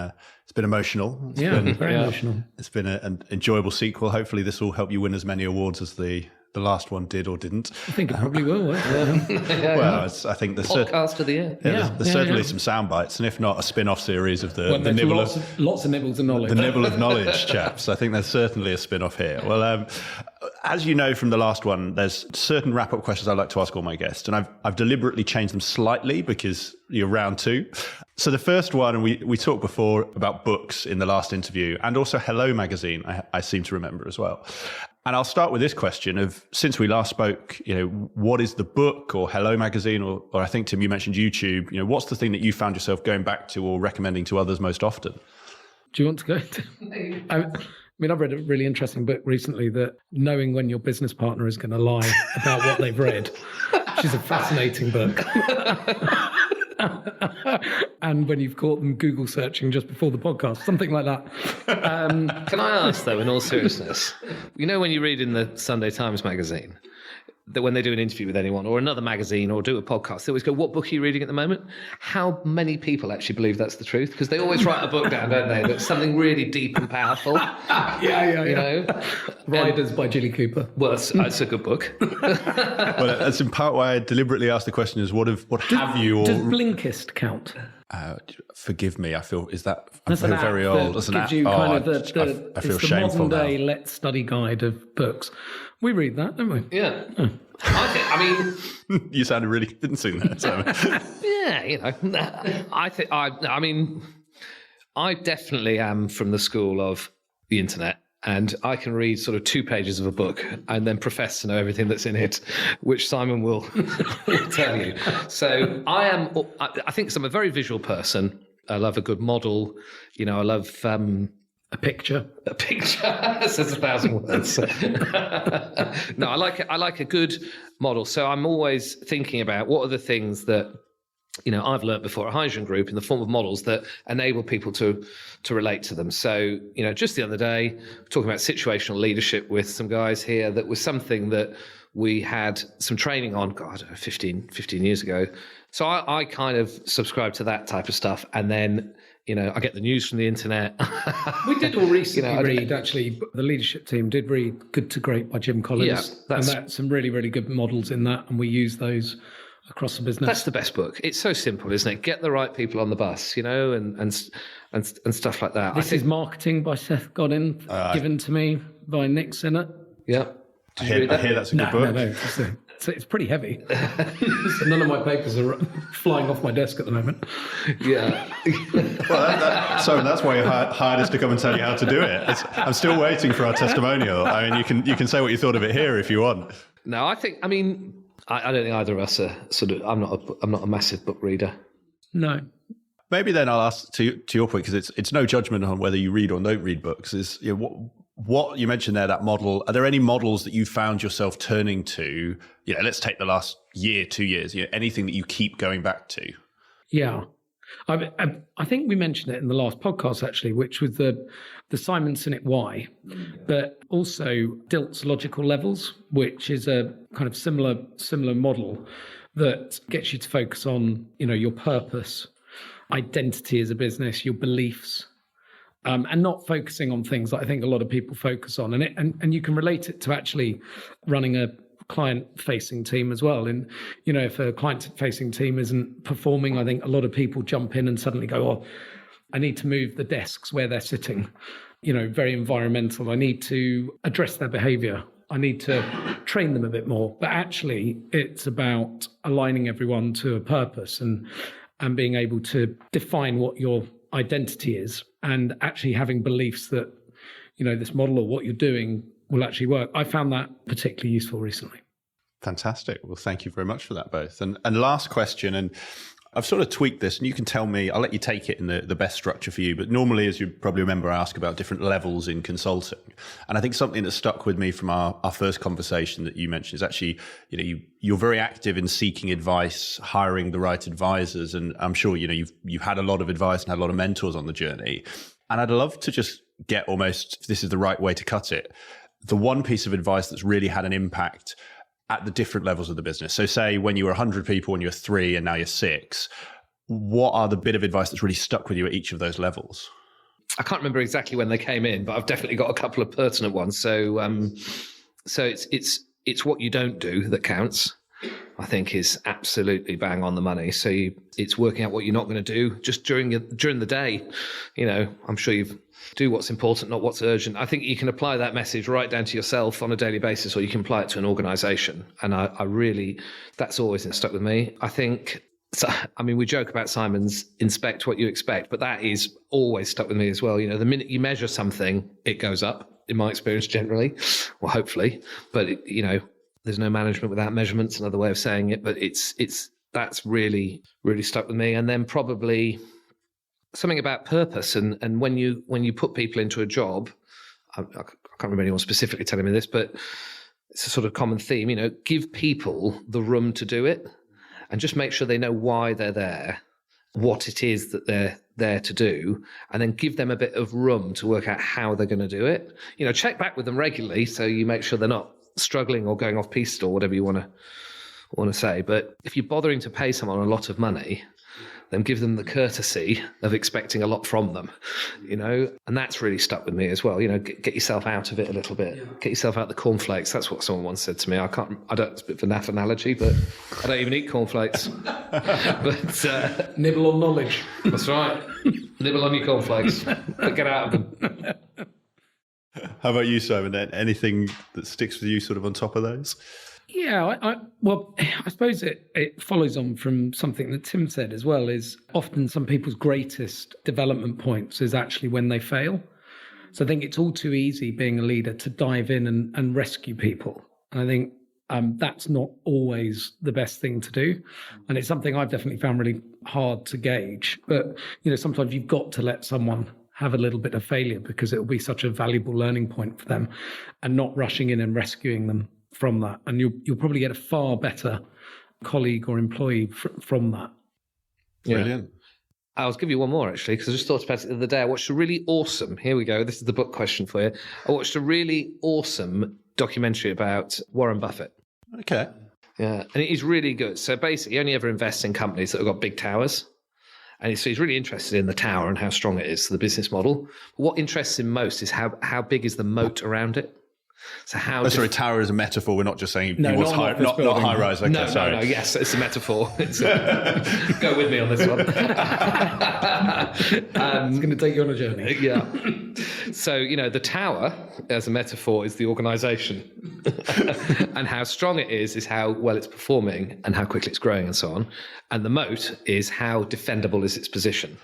emotional. It's been very emotional. It's been an enjoyable sequel. Hopefully this will help you win as many awards as the last one did or didn't. I think it probably will. Well, I think there's podcast of the year. There's certainly some sound bites, and if not, a spin-off series of the nibble lots of nibbles of knowledge. The nibble of knowledge, chaps. I think there's certainly a spin-off here. Well, as you know from the last one, there's certain wrap-up questions I'd like to ask all my guests, and I've deliberately changed them slightly because you're round 2. So the first one, and we talked before about books in the last interview, and also Hello magazine, I seem to remember as well. And I'll start with this question of, since we last spoke, what is the book or Hello magazine, or I think, Tim, you mentioned YouTube, what's the thing that you found yourself going back to or recommending to others most often? Do you want to go? I've read a really interesting book recently that knowing when your business partner is going to lie about what they've read, which is a fascinating book. And when you've caught them Google searching just before the podcast, something like that. Can I ask, though, in all seriousness, when you read in the Sunday Times magazine, that when they do an interview with anyone or another magazine or do a podcast, they always go, what book are you reading at the moment? How many people actually believe that's the truth? Because they always write a book down, don't they? That's something really deep and powerful. Yeah. Riders by Gilly Cooper. Well, it's a good book. Well, that's in part why I deliberately asked the question is, what have you... Does Blinkist count? Forgive me, I feel very old. That gives you kind of I feel shameful now. Modern day Let's Study guide of books. We read that, don't we? Yeah. You sounded really convincing there, Simon. Yeah, I definitely am from the school of the internet. And I can read sort of 2 pages of a book and then profess to know everything that's in it, which Simon will tell you. So I think I'm a very visual person. I love a good model. I love a picture. A picture says 1,000 words. No, I like a good model. So I'm always thinking about what are the things that I've learned before at Hydrogen Group in the form of models that enable people to relate to them. So, just the other day, talking about situational leadership with some guys here, that was something that we had some training on, 15 years ago. So I kind of subscribe to that type of stuff. And then, I get the news from the internet. We did all recently read, actually, the leadership team did read Good to Great by Jim Collins. Yeah, that's some really, really good models in that. And we use those across the business. That's the best book. It's so simple, isn't it? Get the right people on the bus, and stuff like that. This is Marketing by Seth Godin, given to me by Nick Sinnott. Yeah. I hear that's a good book. No. It's pretty heavy. So none of my papers are flying off my desk at the moment. Yeah. Well, so that's why you hired us to come and tell you how to do it. I'm still waiting for our testimonial. I mean, you can say what you thought of it here if you want. No, I don't think either of us are I'm not a massive book reader. No. Maybe then I'll ask to your point, because it's no judgment on whether you read or don't read books. What you mentioned there, that model, are there any models that you found yourself turning to? Let's take the last year, 2 years, anything that you keep going back to? Yeah. I think we mentioned it in the last podcast, actually, which was the Simon Sinek why, but also Dilt's logical levels, which is a kind of similar model that gets you to focus on, your purpose, identity as a business, your beliefs, and not focusing on things that I think a lot of people focus on. And you can relate it to actually running a client-facing team as well. And, if a client-facing team isn't performing, I think a lot of people jump in and suddenly go, oh, I need to move the desks where they're sitting, very environmental. I need to address their behavior. I need to train them a bit more. But actually, it's about aligning everyone to a purpose and being able to define what your identity is and actually having beliefs that, this model or what you're doing will actually work. I found that particularly useful recently. Fantastic. Well, thank you very much for that, both. And last question, and I've sort of tweaked this, and you can tell me, I'll let you take it in the best structure for you, but normally, as you probably remember, I ask about different levels in consulting. And I think something that stuck with me from our first conversation that you mentioned is actually, you're very active in seeking advice, hiring the right advisors. And I'm sure, you've had a lot of advice and had a lot of mentors on the journey. And I'd love to just get almost, if this is the right way to cut it, the one piece of advice that's really had an impact at the different levels of the business. So say when you were 100 people, when you were 3 and now you're 6, what are the bit of advice that's really stuck with you at each of those levels? I can't remember exactly when they came in, but I've definitely got a couple of pertinent ones. So it's what you don't do that counts, I think, is absolutely bang on the money. So it's working out what you're not going to do just during the day. I'm sure you've do what's important, not what's urgent. I think you can apply that message right down to yourself on a daily basis, or you can apply it to an organization. And I really, that's always stuck with me. I think, we joke about Simon's inspect what you expect, but that is always stuck with me as well. The minute you measure something, it goes up, in my experience generally, or hopefully. But, there's no management without measurements, another way of saying it. But that's really, really stuck with me. And then probably something about purpose, and when you put people into a job, I can't remember anyone specifically telling me this, but it's a sort of common theme. Give people the room to do it, and just make sure they know why they're there, what it is that they're there to do, and then give them a bit of room to work out how they're going to do it. Check back with them regularly so you make sure they're not struggling or going off piste or whatever you want to say. But if you're bothering to pay someone a lot of money, then give them the courtesy of expecting a lot from them, and that's really stuck with me as well. Get yourself out of it a little bit, get yourself out the cornflakes. That's what someone once said to me. It's a bit of a naff analogy, but I don't even eat cornflakes. But nibble on knowledge. That's right. Nibble on your cornflakes, but get out of them. How about you, Simon? Anything that sticks with you sort of on top of those? Yeah, I suppose it follows on from something that Tim said as well, is often some people's greatest development points is actually when they fail. So I think it's all too easy being a leader to dive in and rescue people. And I think that's not always the best thing to do. And it's something I've definitely found really hard to gauge. But, sometimes you've got to let someone have a little bit of failure because it will be such a valuable learning point for them, and not rushing in and rescuing them from that. And you'll probably get a far better colleague or employee from that. Brilliant. I'll give you one more, actually, because I just thought about it the other day. I watched a really awesome, here we go, this is the book question for you. I watched a really awesome documentary about Warren Buffett. Okay. Yeah, and it is really good. So basically, he only ever invests in companies that have got big towers. And so he's really interested in the tower and how strong it is, the business model. What interests him most is how big is the moat around it. So how? Sorry, tower is a metaphor. We're not just saying no, he was not high rise. Okay, no, no. Yes, it's a metaphor. Go with me on this one. It's going to take you on a journey. Yeah. So the tower, as a metaphor, is the organisation, and how strong it is how well it's performing and how quickly it's growing and so on. And the moat is how defendable is its position.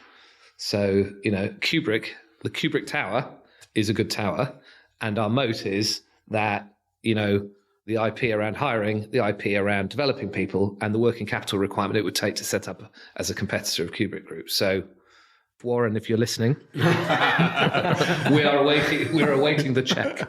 So the Kubrick Tower is a good tower. And our moat is that, the IP around hiring, the IP around developing people, and the working capital requirement it would take to set up as a competitor of Kubrick Group. So Warren, if you're listening, we are awaiting the check.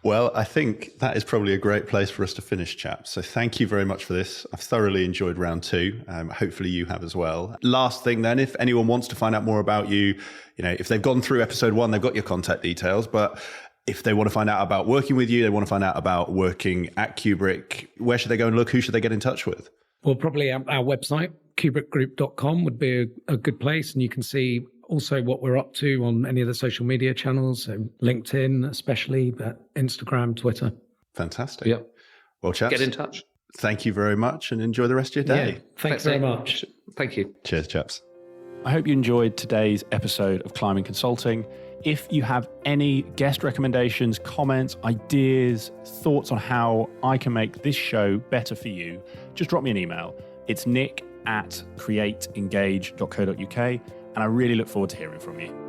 Well, I think that is probably a great place for us to finish, chaps. So thank you very much for this. I've thoroughly enjoyed round 2. Hopefully you have as well. Last thing then, if anyone wants to find out more about you, if they've gone through episode 1, they've got your contact details, but if they want to find out about working with you, they want to find out about working at Kubrick, where should they go and look? Who should they get in touch with? Well, probably our website, kubrickgroup.com, would be a good place. And you can see also what we're up to on any of the social media channels, so LinkedIn especially, but Instagram, Twitter. Fantastic. Yep. Well, chaps, get in touch. Thank you very much and enjoy the rest of your day. Yeah, thanks very much. Thank you. Cheers, chaps. I hope you enjoyed today's episode of Climbing Consulting. If you have any guest recommendations, comments, ideas, thoughts on how I can make this show better for you, just drop me an email. It's nick@createengage.co.uk, and I really look forward to hearing from you.